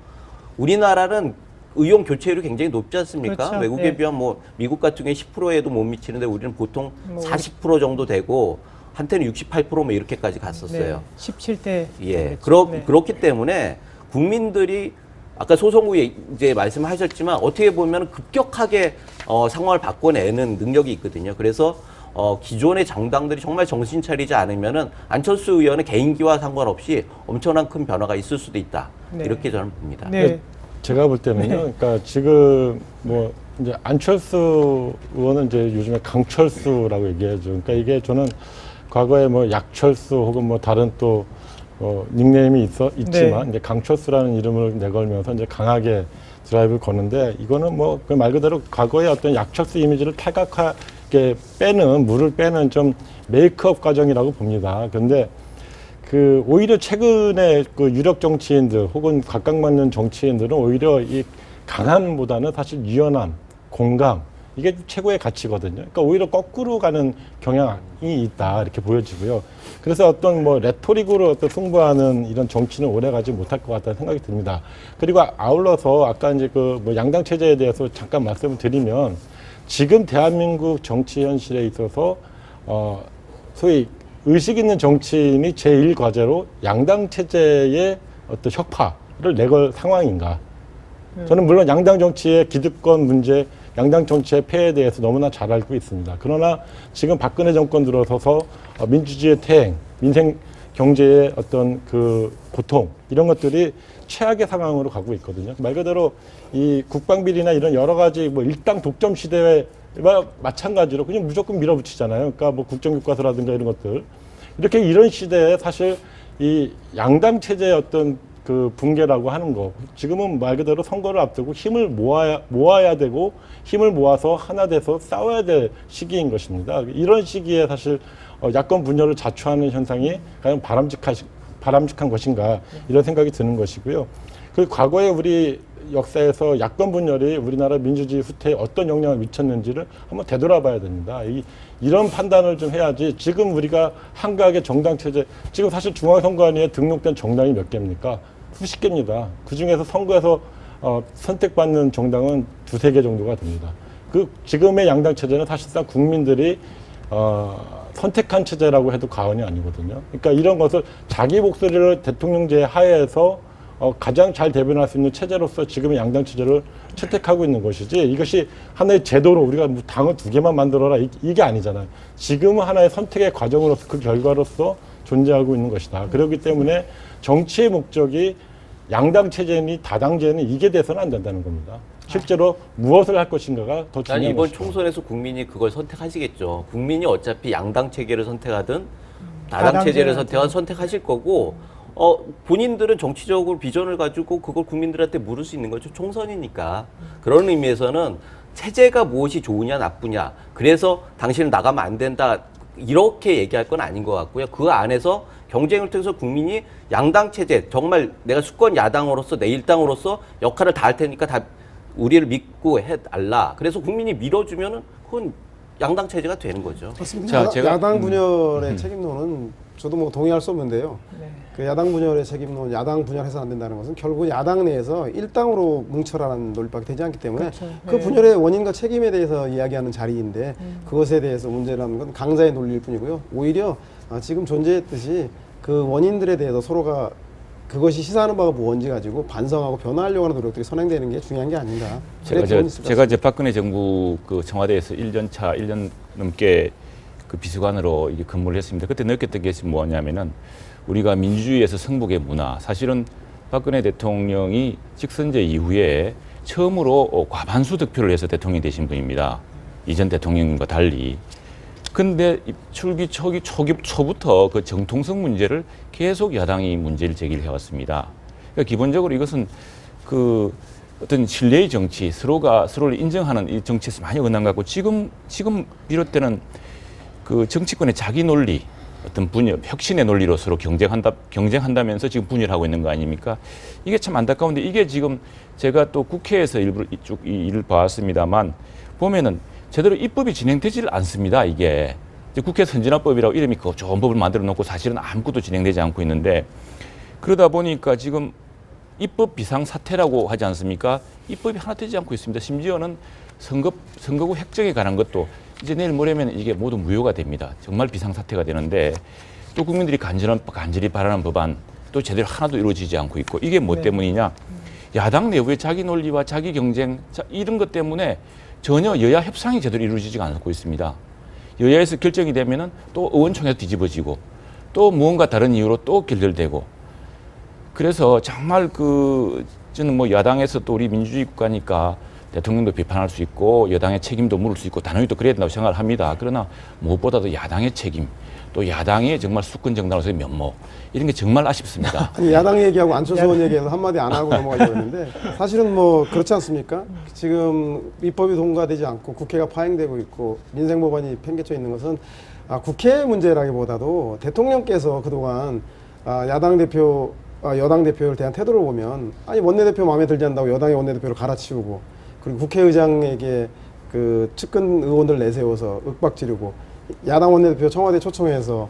우리나라는 의용 교체율이 굉장히 높지 않습니까? 그렇죠. 외국에 네. 비하면 뭐 미국 같은 경우에 10%에도 못 미치는데 우리는 보통 뭐 40% 정도 되고 한때는 68%뭐 이렇게까지 갔었어요. 17대. 예. 네. 그렇기 때문에 국민들이 아까 소송구에 이제 말씀하셨지만 어떻게 보면 급격하게 상황을 바꿔내는 능력이 있거든요. 그래서 기존의 정당들이 정말 정신 차리지 않으면은 안철수 의원의 개인기와 상관없이 엄청난 큰 변화가 있을 수도 있다. 네. 이렇게 저는 봅니다. 네. 제가 볼 때는요. 그러니까 지금 뭐 이제 안철수 의원은 이제 요즘에 강철수라고 얘기하죠. 그러니까 이게 저는 과거에 뭐 약철수 혹은 뭐 다른 또 닉네임이 있지만 네. 이제 강철수라는 이름을 내걸면서 이제 강하게 드라이브를 거는데 이거는 뭐 그 말 그대로 과거의 어떤 약철수 이미지를 탈각하게 물을 빼는 좀 메이크업 과정이라고 봅니다. 그런데 그 오히려 최근에 그 유력 정치인들 혹은 각광받는 정치인들은 오히려 이 강함보다는 사실 유연함, 공감 이게 최고의 가치거든요. 그러니까 오히려 거꾸로 가는 경향이 있다 이렇게 보여지고요. 그래서 어떤 뭐 레토릭으로 어떤 승부하는 이런 정치는 오래가지 못할 것 같다는 생각이 듭니다. 그리고 아울러서 아까 이제 그 뭐 양당 체제에 대해서 잠깐 말씀을 드리면 지금 대한민국 정치 현실에 있어서 소위 의식 있는 정치인이 제1과제로 양당 체제의 어떤 혁파를 내걸 상황인가. 저는 물론 양당 정치의 기득권 문제, 양당 정치의 폐해에 대해서 너무나 잘 알고 있습니다. 그러나 지금 박근혜 정권 들어서서 민주주의의 퇴행, 민생 경제의 어떤 그 고통, 이런 것들이 최악의 상황으로 가고 있거든요. 말 그대로 이 국방비리나 이런 여러 가지 뭐 일당 독점 시대와 마찬가지로 그냥 무조건 밀어붙이잖아요. 그러니까 뭐 국정교과서라든가 이런 것들. 이렇게 이런 시대에 사실 이 양당 체제의 어떤 그 붕괴라고 하는 거, 지금은 말 그대로 선거를 앞두고 힘을 모아야 되고 힘을 모아서 하나 돼서 싸워야 될 시기인 것입니다. 이런 시기에 사실 야권 분열을 자초하는 현상이 과연 바람직한 것인가 이런 생각이 드는 것이고요. 그 과거에 우리 역사에서 야권 분열이 우리나라 민주주의 후퇴에 어떤 영향을 미쳤는지를 한번 되돌아봐야 됩니다. 이런 판단을 좀 해야지. 지금 우리가 한각의 정당 체제, 지금 사실 중앙선관위에 등록된 정당이 몇 개입니까? 수십 개입니다. 그 중에서 선거에서 선택받는 정당은 두세 개 정도가 됩니다. 그 지금의 양당 체제는 사실상 국민들이 선택한 체제라고 해도 과언이 아니거든요. 그러니까 이런 것을 자기 목소리를 대통령제 하에서 가장 잘 대변할 수 있는 체제로서 지금의 양당 체제를 채택하고 있는 것이지, 이것이 하나의 제도로 우리가 뭐 당을 두 개만 만들어라 이게 아니잖아요. 지금은 하나의 선택의 과정으로서 그 결과로서 존재하고 있는 것이다. 그렇기 때문에 정치의 목적이 양당 체제니 다당제니 이게 돼서는 안 된다는 겁니다. 실제로 무엇을 할 것인가가 더 중요한 아니, 이번 것이죠. 총선에서 국민이 그걸 선택하시겠죠. 국민이 어차피 양당 체계를 선택하든 다당 체제를 선택하든 선택하실 거고, 본인들은 정치적으로 비전을 가지고 그걸 국민들한테 물을 수 있는 거죠. 총선이니까. 그런 의미에서는 체제가 무엇이 좋으냐 나쁘냐, 그래서 당신은 나가면 안 된다, 이렇게 얘기할 건 아닌 것 같고요. 그 안에서 경쟁을 통해서 국민이 양당 체제, 정말 내가 수권 야당으로서 내 일당으로서 역할을 다 할 테니까 다 우리를 믿고 해달라. 그래서 국민이 밀어주면은 그건 양당 체제가 되는 거죠. 그렇습니다. 야당 분열의 책임론은 저도 뭐 동의할 수 없는데요. 그 야당 분열의 책임론, 야당 분열해서는 안 된다는 것은 결국 야당 내에서 일당으로 뭉쳐라는 논리밖에 되지 않기 때문에 그 분열의 원인과 책임에 대해서 이야기하는 자리인데 그것에 대해서 문제라는 건 강자의 논리일 뿐이고요. 오히려 지금 존재했듯이 그 원인들에 대해서 서로가 그것이 시사하는 바가 무언지 가지고 반성하고 변화하려고 하는 노력들이 선행되는 게 중요한 게 아닌가. 제가 이제 박근혜 정부 그 청와대에서 1년 넘게 그 비서관으로 이게 근무를 했습니다. 그때 느꼈던 게 뭐냐면은 우리가 민주주의에서 승복의 문화, 사실은 박근혜 대통령이 직선제 이후에 처음으로 과반수 득표를 해서 대통령이 되신 분입니다. 이전 대통령과 달리. 근데 출기 초부터 그 정통성 문제를 계속 야당이 문제를 제기를 해왔습니다. 그러니까 기본적으로 이것은 그 어떤 신뢰의 정치, 서로가 서로를 인정하는 이 정치에서 많이 어긋난 것 같고, 지금 비롯되는 그 정치권의 자기 논리, 어떤 분열, 혁신의 논리로 서로 경쟁한다면서 지금 분열하고 있는 거 아닙니까? 이게 참 안타까운데, 이게 지금 제가 또 국회에서 일부 쭉 이 일을 봐왔습니다만 보면은 제대로 입법이 진행되질 않습니다. 이게 이제 국회 선진화법이라고 이름이 좋은 법을 만들어 놓고 사실은 아무것도 진행되지 않고 있는데, 그러다 보니까 지금 입법 비상사태라고 하지 않습니까? 입법이 하나 되지 않고 있습니다. 심지어는 선거구 획정에 관한 것도 이제 내일 모레면 이게 모두 무효가 됩니다. 정말 비상사태가 되는데, 또 국민들이 간절히 바라는 법안 또 제대로 하나도 이루어지지 않고 있고, 이게 뭐 때문이냐? 야당 내부의 자기 논리와 자기 경쟁, 이런 것 때문에 전혀 여야 협상이 제대로 이루어지지 않고 있습니다. 여야에서 결정이 되면은 또 의원총회도 뒤집어지고 또 무언가 다른 이유로 또 결렬되고, 그래서 정말 저는 뭐 야당에서 또 우리 민주주의 국가니까 대통령도 비판할 수 있고 여당의 책임도 물을 수 있고 당연히 또 그래야 된다고 생각을 합니다. 그러나 무엇보다도 야당의 책임, 또 야당의 정말 수권 정당으로서의 면모, 이런 게 정말 아쉽습니다. 아니, 야당 얘기하고 안철수 의원 얘기해서 한마디 안 하고 넘어가려고 했는데, 사실은 뭐 그렇지 않습니까? 지금 입법이 통과되지 않고 국회가 파행되고 있고 민생 법안이 팽개쳐 있는 것은 국회 문제라기보다도 대통령께서 그동안 여당 대표를 대한 태도를 보면, 아니 원내대표 마음에 들지 않는다고 여당의 원내대표를 갈아치우고, 그리고 국회의장에게 그 측근 의원들 내세워서 윽박 지르고, 야당 원내대표 청와대 초청해서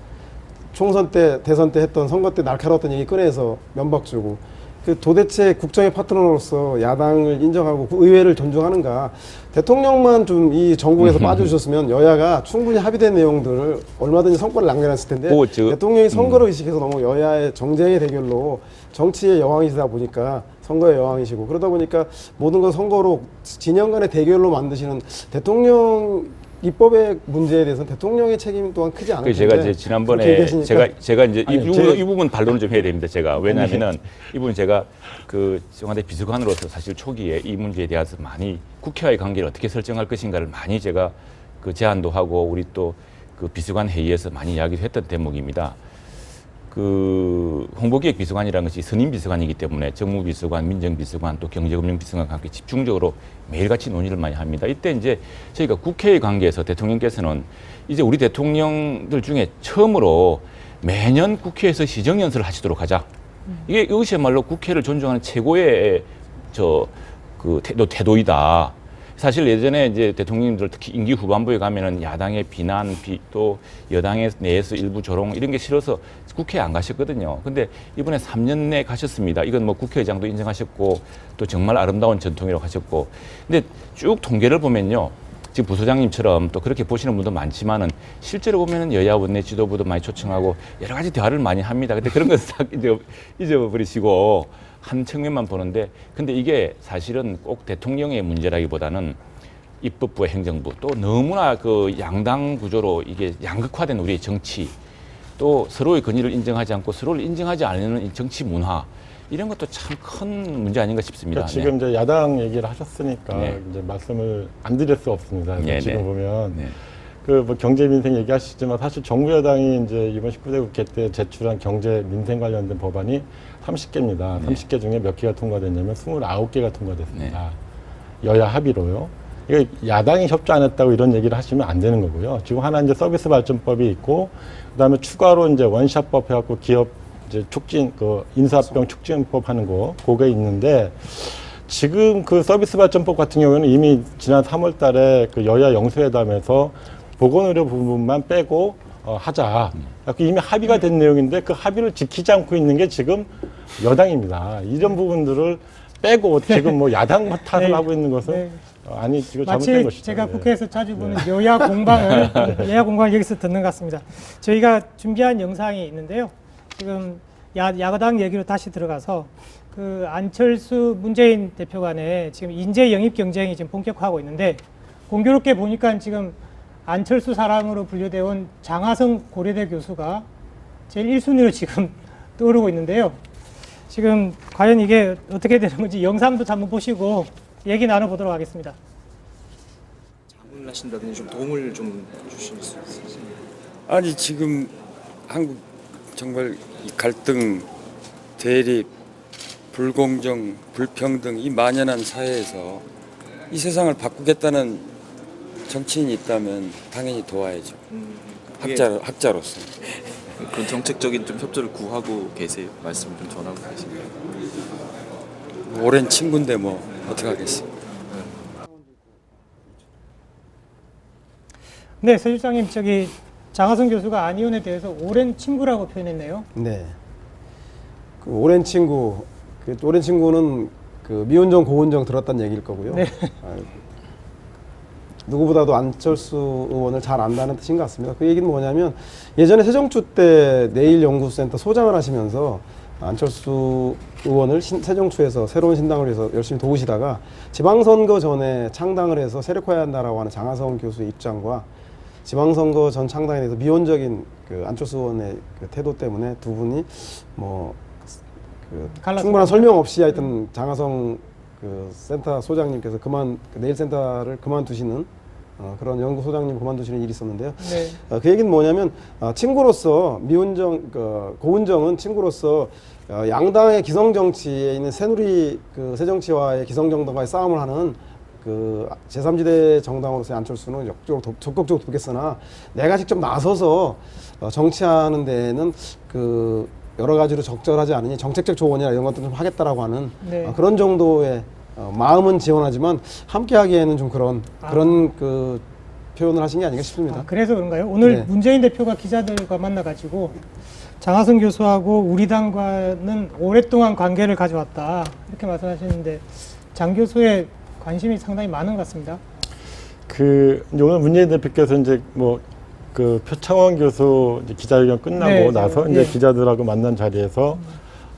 총선 때 대선 때 했던 선거 때 날카로웠던 얘기 꺼내서 면박 주고, 그 도대체 국정의 파트너로서 야당을 인정하고 의회를 존중하는가. 대통령만 좀 이 정국에서 빠져주셨으면 여야가 충분히 합의된 내용들을 얼마든지 성과를 남겨놨을 텐데, 대통령이 선거를 의식해서 너무 여야의 정쟁의 대결로 정치의 여왕이시다 보니까, 선거의 여왕이시고, 그러다 보니까 모든 걸 선거로 진영 간의 대결로 만드시는 대통령 입법의 문제에 대해서는 대통령의 책임 또한 크지 않을 텐데. 제가 이제 지난번에 제가 이제 이 부분 반론을 좀 해야 됩니다. 제가 왜냐하면은 이 부분 제가 그 청와대 비서관으로서 사실 초기에 이 문제에 대해서 많이 국회와의 관계를 어떻게 설정할 것인가를 많이 제가 그 제안도 하고 우리 또 그 비서관 회의에서 많이 이야기도 했던 대목입니다. 그 홍보기획 비서관이라는 것이 선임 비서관이기 때문에 정무비서관, 민정비서관, 또 경제금융비서관과 함께 집중적으로 매일같이 논의를 많이 합니다. 이때 이제 저희가 국회의 관계에서 대통령께서는 이제 우리 대통령들 중에 처음으로 매년 국회에서 시정연설을 하시도록 하자. 이게 이것이야말로 국회를 존중하는 최고의 태도이다. 사실 예전에 이제 대통령님들 특히 임기 후반부에 가면은 야당의 비난, 또 여당의 내에서 일부 조롱 이런 게 싫어서 국회에 안 가셨거든요. 근데 이번에 3년 내 가셨습니다. 이건 뭐 국회의장도 인정하셨고 또 정말 아름다운 전통이라고 하셨고. 근데 쭉 통계를 보면요. 지금 부소장님처럼 또 그렇게 보시는 분도 많지만은 실제로 보면은 여야 원내 지도부도 많이 초청하고 여러 가지 대화를 많이 합니다. 근데 그런 것을 다 잊어버리시고 한 측면만 보는데, 근데 이게 사실은 꼭 대통령의 문제라기보다는 입법부와 행정부 또 너무나 그 양당 구조로 이게 양극화된 우리의 정치, 또 서로의 권위를 인정하지 않고 서로를 인정하지 않는 이 정치 문화, 이런 것도 참 큰 문제 아닌가 싶습니다. 그러니까 지금 이제 야당 얘기를 하셨으니까 네. 이제 말씀을 안 드릴 수 없습니다. 네, 지금 네. 보면 네. 그 뭐 경제 민생 얘기하시지만 사실 정부 여당이 이제 이번 19대 국회 때 제출한 경제 민생 관련된 법안이 30개입니다. 네. 30개 중에 몇 개가 통과됐냐면 29개가 통과됐습니다. 여야 합의로요. 이게 야당이 협조 안 했다고 이런 얘기를 하시면 안 되는 거고요. 지금 하나 이제 서비스 발전법이 있고, 그다음에 추가로 이제 원샷법 해갖고 기업 이제 촉진 그 인사병 촉진법 하는 거 그게 있는데, 지금 그 서비스 발전법 같은 경우에는 이미 지난 3월 달에 그 여야 영수회담에서 보건의료 부분만 빼고 하자. 이미 합의가 된 내용인데 그 합의를 지키지 않고 있는 게 지금 여당입니다. 이런 부분들을 빼고 지금 뭐 야당 탓을 네. 하고 있는 것은 네. 아니 지금 잘못된 마치 것이죠. 제가 예. 국회에서 자주 보는 여야 공방을 여기서 듣는 것 같습니다. 저희가 준비한 영상이 있는데요. 지금 야당 얘기로 다시 들어가서 그 안철수 문재인 대표 간에 지금 인재 영입 경쟁이 지금 본격화하고 있는데, 공교롭게 보니까 지금 안철수 사랑으로 분류되어 온 장하성 고려대 교수가 제일 1순위로 지금 떠오르고 있는데요. 지금 과연 이게 어떻게 되는 건지 영상도 한번 보시고 얘기 나눠보도록 하겠습니다. 자문을 하신다든지 좀 도움을 좀 주실 수 있으세요? 아니 지금 한국 정말 이 갈등, 대립, 불공정, 불평등 이 만연한 사회에서 이 세상을 바꾸겠다는 정치인이 있다면 당연히 도와야죠. 학자로서. 그런 정책적인 좀 협조를 구하고 계세요? 말씀을 좀 전하고 계신가요? 오랜 친구인데 뭐 어떻게 하겠습니까? 네, 서 실장님, 저기 장하성 교수가 안 의원에 대해서 오랜 친구라고 표현했네요. 네. 그 오랜 친구는 그 미운정 고운정 들었다는 얘기일 거고요. 네. 누구보다도 안철수 의원을 잘 안다는 뜻인 것 같습니다. 그 얘기는 뭐냐면, 예전에 새정추 때 내일연구센터 소장을 하시면서 안철수 의원을 새정추에서 새로운 신당을 위해서 열심히 도우시다가 지방선거 전에 창당을 해서 세력화해야 한다라고 하는 장하성 교수의 입장과 지방선거 전 창당에 대해서 미온적인 그 안철수 의원의 그 태도 때문에 두 분이 뭐 충분한 설명 없이 하여튼 장하성 그 센터 소장님께서 내일 센터를 그만두시는 그런 연구 소장님 그만두시는 일이 있었는데요. 네. 그 얘기는 뭐냐면 친구로서 고운정은 친구로서 양당의 기성 정치에 있는 새누리 그 새정치와의 기성 정당과의 싸움을 하는 그 제3지대 정당으로서의 안철수는 적극적으로 돕겠으나 내가 직접 나서서 정치하는 데에는 그 여러 가지로 적절하지 않으니 정책적 조언이나 이런 것들을 좀 하겠다라고 하는 네. 그런 정도의 마음은 지원하지만 함께하기에는 좀 그런 그 표현을 하신 게 아닌가 싶습니다. 그래서 그런가요? 오늘 네. 문재인 대표가 기자들과 만나가지고 장하성 교수하고 우리 당과는 오랫동안 관계를 가져왔다 이렇게 말씀하셨는데, 장 교수의 관심이 상당히 많은 것 같습니다. 오늘 문재인 대표께서 이제 뭐 그 표창원 교수 이제 기자회견 끝나고 네, 나서 네. 이제 기자들하고 만난 자리에서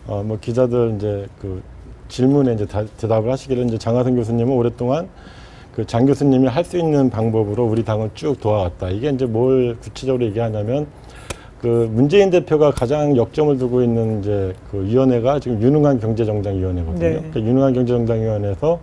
뭐 기자들 이제 그 질문에 이제 대답을 하시기를 이제 장하성 교수님은 오랫동안 그 장 교수님이 할 수 있는 방법으로 우리 당을 쭉 도와왔다. 이게 이제 뭘 구체적으로 얘기하냐면, 그 문재인 대표가 가장 역점을 두고 있는 이제 그 위원회가 지금 유능한 경제정당위원회거든요. 네. 그 유능한 경제정당위원회에서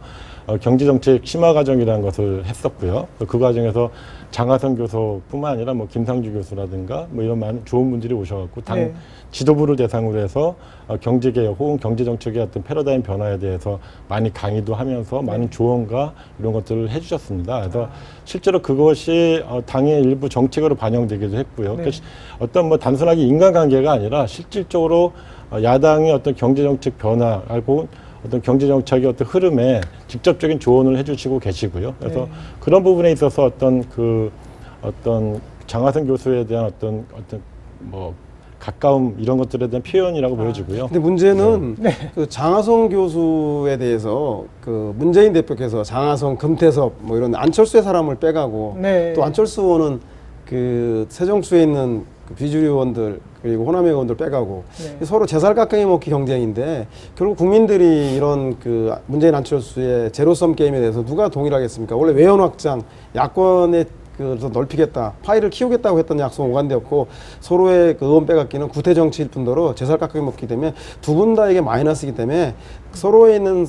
경제정책 심화 과정이라는 것을 했었고요. 그 과정에서 장하성 교수뿐만 아니라 뭐 김상주 교수라든가 뭐 이런 많은 좋은 분들이 오셔갖고 당 네. 지도부를 대상으로 해서 경제개혁 혹은 경제정책의 어떤 패러다임 변화에 대해서 많이 강의도 하면서 많은 조언과 이런 것들을 해주셨습니다. 그래서 실제로 그것이 당의 일부 정책으로 반영되기도 했고요. 네. 그러니까 어떤 뭐 단순하게 인간관계가 아니라 실질적으로 야당의 어떤 경제정책 변화하고 어떤 경제정책의 어떤 흐름에 직접적인 조언을 해주시고 계시고요. 그래서 네. 그런 부분에 있어서 어떤 장하성 교수에 대한 어떤 뭐 가까움 이런 것들에 대한 표현이라고 보여지고요. 근데 문제는 그 장하성 교수에 대해서 그 문재인 대표께서 장하성, 금태섭 뭐 이런 안철수의 사람을 빼가고 네. 또 안철수 의원은 그 새정치에 있는 그 비주류 의원들 그리고 호남의 의원들 빼가고 네. 서로 제살 깎아먹기 먹기 경쟁인데 결국 국민들이 이런 그 문재인 안철수의 제로섬 게임에 대해서 누가 동의를 하겠습니까? 원래 외연 확장, 야권의 그래서 넓히겠다, 파이를 키우겠다고 했던 약속은 오간되었고 서로의 그 의원 빼앗기는 구태 정치일 뿐더러 제살 깎아먹기 먹기 때문에 두 분 다에게 마이너스이기 때문에 서로에 있는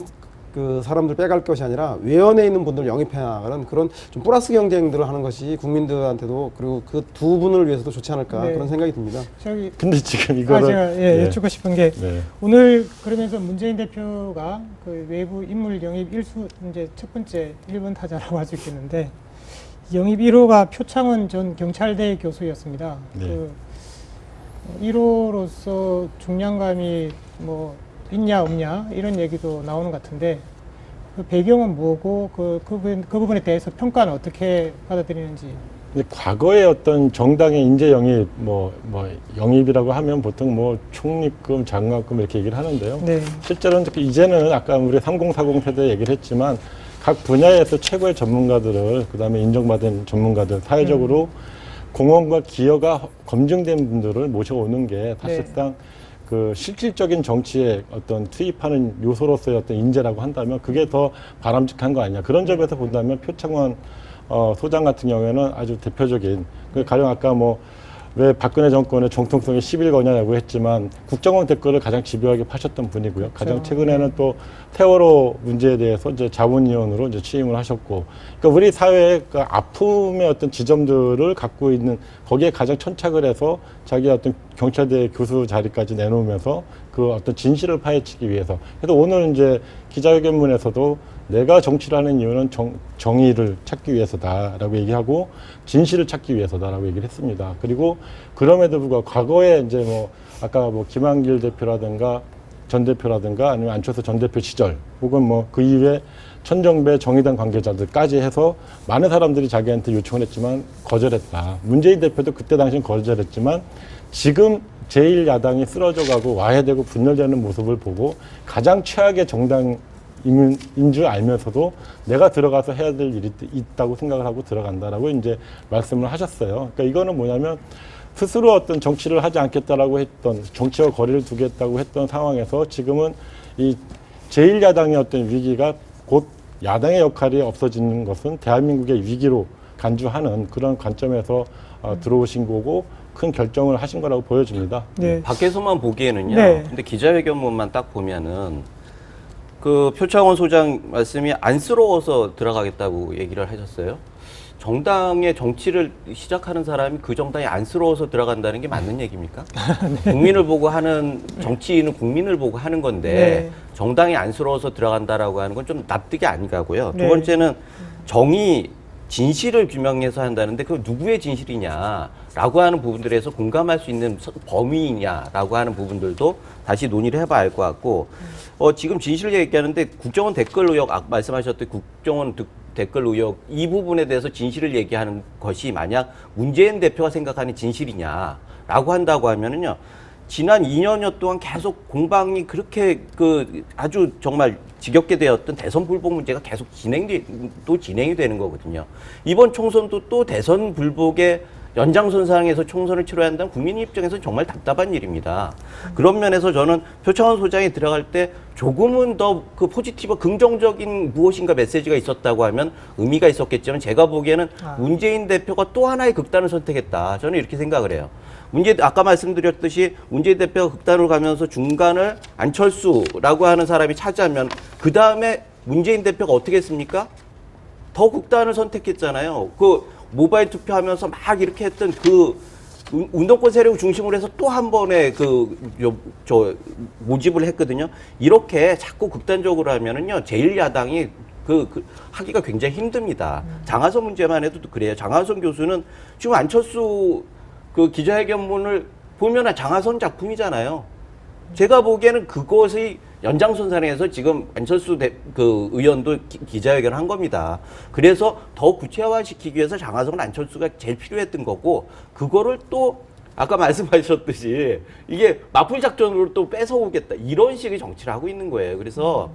그 사람들 빼갈 것이 아니라 외연에 있는 분들 영입해 나가는 그런 좀 플러스 경쟁들을 하는 것이 국민들한테도 그리고 그 두 분을 위해서도 좋지 않을까 네. 그런 생각이 듭니다. 저기 근데 지금 이거를 제가 여쭙고 싶은 게 네. 오늘 그러면서 문재인 대표가 그 외부 인물 영입 1수 이제 첫 번째 1번 타자라고 할 수 있겠는데 영입 1호가 표창원 전 경찰대 교수였습니다. 네. 그 1호로서 중량감이 뭐 있냐 없냐 이런 얘기도 나오는 것 같은데 그 배경은 뭐고 그 부분에 대해서 평가는 어떻게 받아들이는지. 근데 과거에 어떤 정당의 인재 영입, 뭐 영입이라고 하면 보통 뭐 총리급, 장관급 이렇게 얘기를 하는데요. 네. 실제로는 이제는 아까 우리 3040 세대 얘기를 했지만 각 분야에서 최고의 전문가들을 그다음에 인정받은 전문가들 사회적으로 공헌과 기여가 검증된 분들을 모셔오는 게 사실상 그 실질적인 정치에 어떤 투입하는 요소로서의 어떤 인재라고 한다면 그게 더 바람직한 거 아니냐. 그런 점에서 본다면 표창원 소장 같은 경우에는 아주 대표적인, 가령 아까 뭐 왜 박근혜 정권의 정통성이 11거냐고 했지만 국정원 댓글을 가장 집요하게 파셨던 분이고요. 가장 최근에는 또 세월호 문제에 대해서 이제 자문위원으로 이제 취임을 하셨고, 그러니까 우리 사회의 그 아픔의 어떤 지점들을 갖고 있는 거기에 가장 천착을 해서 자기 어떤 경찰대 교수 자리까지 내놓으면서 그 어떤 진실을 파헤치기 위해서. 그래서 오늘 이제 기자회견문에서도 내가 정치를 하는 이유는 정의를 찾기 위해서다라고 얘기하고 진실을 찾기 위해서다라고 얘기를 했습니다. 그리고 그럼에도 불구하고 과거에 이제 뭐 아까 뭐 김한길 대표라든가 전 대표라든가 아니면 안철수 전 대표 시절 혹은 뭐 그 이후에 천정배 정의당 관계자들까지 해서 많은 사람들이 자기한테 요청을 했지만 거절했다. 문재인 대표도 그때 당시엔 거절했지만 지금 제1야당이 쓰러져가고 와해되고 분열되는 모습을 보고 가장 최악의 정당 인 줄 알면서도 내가 들어가서 해야 될 일이 있다고 생각을 하고 들어간다라고 이제 말씀을 하셨어요. 그러니까 이거는 뭐냐면 스스로 어떤 정치를 하지 않겠다라고 했던, 정치와 거리를 두겠다고 했던 상황에서 지금은 이 제1야당의 어떤 위기가 곧 야당의 역할이 없어지는 것은 대한민국의 위기로 간주하는 그런 관점에서 들어오신 거고 큰 결정을 하신 거라고 보여집니다. 네. 밖에서만 보기에는요. 네. 근데 기자회견문만 딱 보면은 그 표창원 소장 말씀이 안쓰러워서 들어가겠다고 얘기를 하셨어요. 정당의 정치를 시작하는 사람이 그 정당이 안쓰러워서 들어간다는 게 맞는 얘기입니까? 국민을 보고 하는, 정치인은 국민을 보고 하는 건데 정당이 안쓰러워서 들어간다라고 하는 건 좀 납득이 안 가고요. 두 번째는 정의, 진실을 규명해서 한다는데 그 누구의 진실이냐라고 하는 부분들에서 공감할 수 있는 범위이냐라고 하는 부분들도 다시 논의를 해봐야 할 것 같고, 지금 진실을 얘기하는데 국정원 댓글 의혹, 말씀하셨던 국정원 댓글 의혹 이 부분에 대해서 진실을 얘기하는 것이 만약 문재인 대표가 생각하는 진실이냐라고 한다고 하면은요, 지난 2년여 동안 계속 공방이 그렇게 그 아주 정말 지겹게 되었던 대선 불복 문제가 계속 진행이 되는 거거든요. 이번 총선도 또 대선 불복의 연장선상에서 총선을 치러야 한다는 국민 입장에서는 정말 답답한 일입니다. 그런 면에서 저는 표창원 소장이 들어갈 때 조금은 더 그 포지티브, 긍정적인 무엇인가 메시지가 있었다고 하면 의미가 있었겠지만 제가 보기에는 문재인 대표가 또 하나의 극단을 선택했다. 저는 이렇게 생각을 해요. 아까 말씀드렸듯이 문재인 대표가 극단으로 가면서 중간을 안철수라고 하는 사람이 차지하면 그 다음에 문재인 대표가 어떻게 했습니까? 더 극단을 선택했잖아요. 그 모바일 투표하면서 막 이렇게 했던 그 운동권 세력을 중심으로 해서 또 한 번에 모집을 했거든요. 이렇게 자꾸 극단적으로 하면은요, 제1야당이 하기가 굉장히 힘듭니다. 장하선 문제만 해도 그래요. 장하선 교수는 지금 안철수 그 기자회견문을 보면 장하선 작품이잖아요. 제가 보기에는 그것의 연장선상에서 지금 안철수 의원도 기자회견을 한 겁니다. 그래서 더 구체화시키기 위해서 장하성은 안철수가 제일 필요했던 거고, 그거를 또 아까 말씀하셨듯이 이게 마풀 작전으로 또 뺏어오겠다, 이런 식의 정치를 하고 있는 거예요. 그래서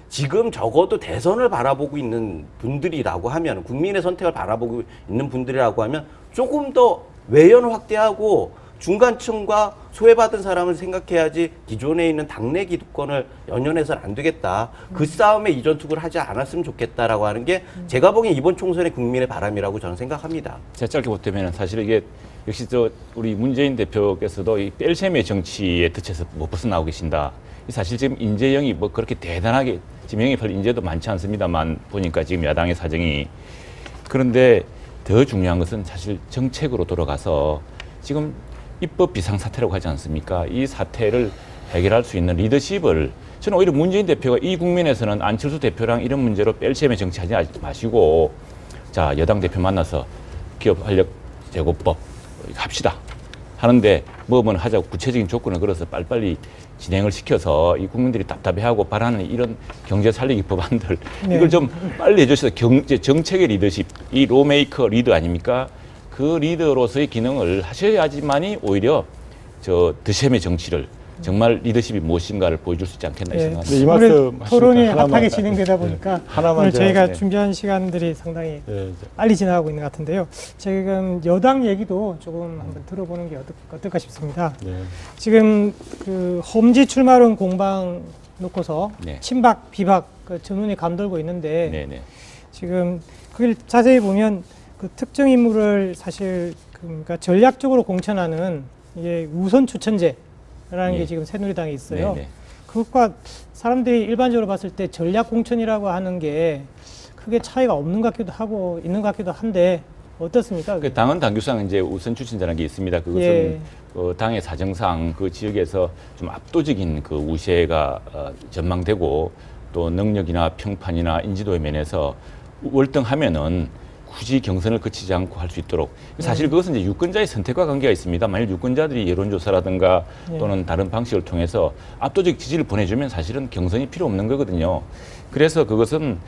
지금 적어도 대선을 바라보고 있는 분들이라고 하면, 국민의 선택을 바라보고 있는 분들이라고 하면 조금 더 외연 확대하고 중간층과 소외받은 사람을 생각해야지 기존에 있는 당내 기득권을 연연해서는 안 되겠다. 그 싸움에 이전 투구를 하지 않았으면 좋겠다라고 하는 게 제가 보기엔 이번 총선의 국민의 바람이라고 저는 생각합니다. 제가 짧게 보태면 사실 이게 역시 우리 문재인 대표께서도 이 뺄셈의 정치에 덫에서 못 벗어나오고 계신다. 사실 지금 인재영이 뭐 그렇게 대단하게 지금 영입할 인재도 많지 않습니다만 보니까 지금 야당의 사정이. 그런데 더 중요한 것은 사실 정책으로 돌아가서 지금 입법 비상사태라고 하지 않습니까? 이 사태를 해결할 수 있는 리더십을, 저는 오히려 문재인 대표가 이 국면에서는 안철수 대표랑 이런 문제로 뺄셈의 정치하지 마시고, 자, 여당 대표 만나서 기업 활력 제고법 합시다 하는데 뭐 하자고 구체적인 조건을 걸어서 빨리빨리 진행을 시켜서 이 국민들이 답답해하고 바라는 이런 경제 살리기 법안들, 네. 이걸 좀 빨리 해주셔서 정책의 리더십, 이 로메이커 리더 아닙니까? 그 리더로서의 기능을 하셔야지만이 오히려 드셈의 정치를 정말 리더십이 무엇인가를 보여줄 수 있지 않겠나 생각합니다. 이 오늘 말씀 토론이 하나만, 핫하게 진행되다 보니까 하나만 오늘 저희가 네. 준비한 시간들이 상당히 예, 빨리 지나가고 있는 것 같은데요. 지금 여당 얘기도 조금 한번 들어보는 게 어떨까 싶습니다. 네. 지금 그 험지 출마론 공방 놓고서 네. 친박, 비박 전운이 감돌고 있는데 네네. 지금 그걸 자세히 보면 그 특정 인물을 사실 그러니까 전략적으로 공천하는 이게 우선 추천제라는 예. 게 지금 새누리당에 있어요. 네네. 그것과 사람들이 일반적으로 봤을 때 전략 공천이라고 하는 게 크게 차이가 없는 것 같기도 하고 있는 것 같기도 한데 어떻습니까? 그 당헌 당규상 이제 우선 추천자라는 게 있습니다. 그것은 예. 당의 사정상 그 지역에서 좀 압도적인 그 우세가 전망되고 또 능력이나 평판이나 인지도의 면에서 월등하면은 굳이 경선을 거치지 않고 할 수 있도록, 사실 그것은 이제 유권자의 선택과 관계가 있습니다. 만일 유권자들이 여론조사라든가 또는 다른 방식을 통해서 압도적 지지를 보내주면 사실은 경선이 필요 없는 거거든요. 그래서 그것은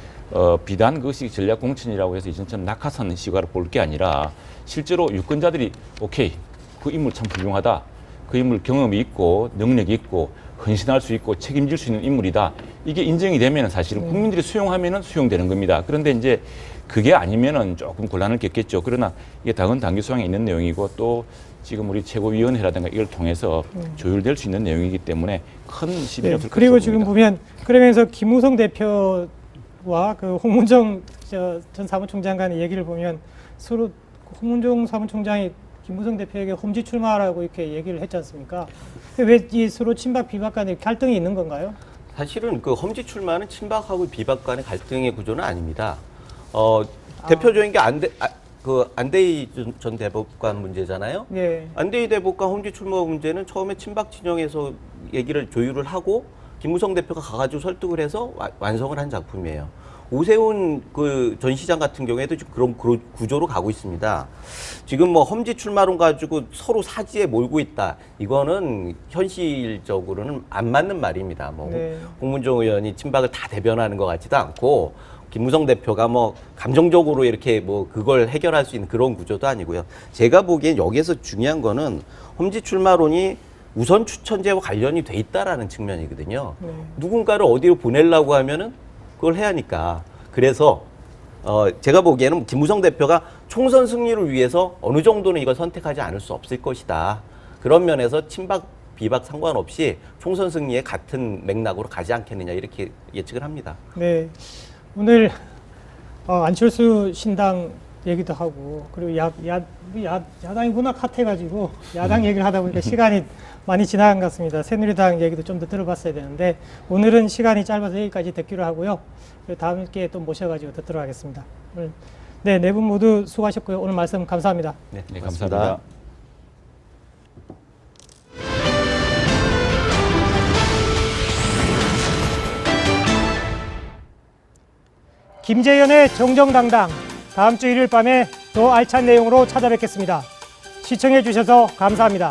비단 그것이 전략 공천이라고 해서 이전처럼 낙하산 시과로 볼 게 아니라 실제로 유권자들이 오케이, 그 인물 참 훌륭하다, 그 인물 경험이 있고 능력이 있고 헌신할 수 있고 책임질 수 있는 인물이다, 이게 인정이 되면 사실은 국민들이 수용하면은 수용되는 겁니다. 그런데 이제 그게 아니면은 조금 곤란을 겪겠죠. 그러나 이게 당헌 당규 소양에 있는 내용이고 또 지금 우리 최고위원회라든가 이걸 통해서 조율될 수 있는 내용이기 때문에 큰 시비는 없을 그리고 것으로 지금 봅니다. 보면 그러면서 김무성 대표와 그 홍문정 전 사무총장 간의 얘기를 보면 서로 홍문정 사무총장이 김무성 대표에게 험지 출마하라고 이렇게 얘기를 했지 않습니까? 왜 이 서로 친박 비박 간에 갈등이 있는 건가요? 사실은 그 험지 출마는 친박하고 비박 간의 갈등의 구조는 아닙니다. 대표적인 게 안대희 전 대법관 문제잖아요. 네. 안대희 대법관 험지 출마 문제는 처음에 친박 진영에서 얘기를 조율을 하고 김무성 대표가 가가지고 설득을 해서 완성을 한 작품이에요. 오세훈 그 전 시장 같은 경우에도 지금 그런 구조로 가고 있습니다. 지금 뭐 험지 출마론 가지고 서로 사지에 몰고 있다, 이거는 현실적으로는 안 맞는 말입니다. 뭐 네. 홍문종 의원이 친박을 다 대변하는 것 같지도 않고 김무성 대표가 뭐 감정적으로 이렇게 뭐 그걸 해결할 수 있는 그런 구조도 아니고요. 제가 보기엔 여기에서 중요한 거는 험지 출마론이 우선 추천제와 관련이 돼 있다라는 측면이거든요. 네. 누군가를 어디로 보내려고 하면은 그걸 해야 하니까. 그래서 제가 보기에는 김무성 대표가 총선 승리를 위해서 어느 정도는 이걸 선택하지 않을 수 없을 것이다. 그런 면에서 친박 비박 상관없이 총선 승리에 같은 맥락으로 가지 않겠느냐, 이렇게 예측을 합니다. 네. 오늘 안철수 신당 얘기도 하고 그리고 야당이 워낙 핫해가지고 야당 얘기를 하다 보니까 시간이 많이 지나간 것 같습니다. 새누리당 얘기도 좀 더 들어봤어야 되는데 오늘은 시간이 짧아서 여기까지 듣기로 하고요. 다음 기회에 또 모셔가지고 듣도록 하겠습니다. 오늘 네 분 모두 수고하셨고요. 오늘 말씀 감사합니다. 네, 네, 고맙습니다. 감사합니다. 김재현의 정정당당 다음 주 일요일 밤에 더 알찬 내용으로 찾아뵙겠습니다. 시청해 주셔서 감사합니다.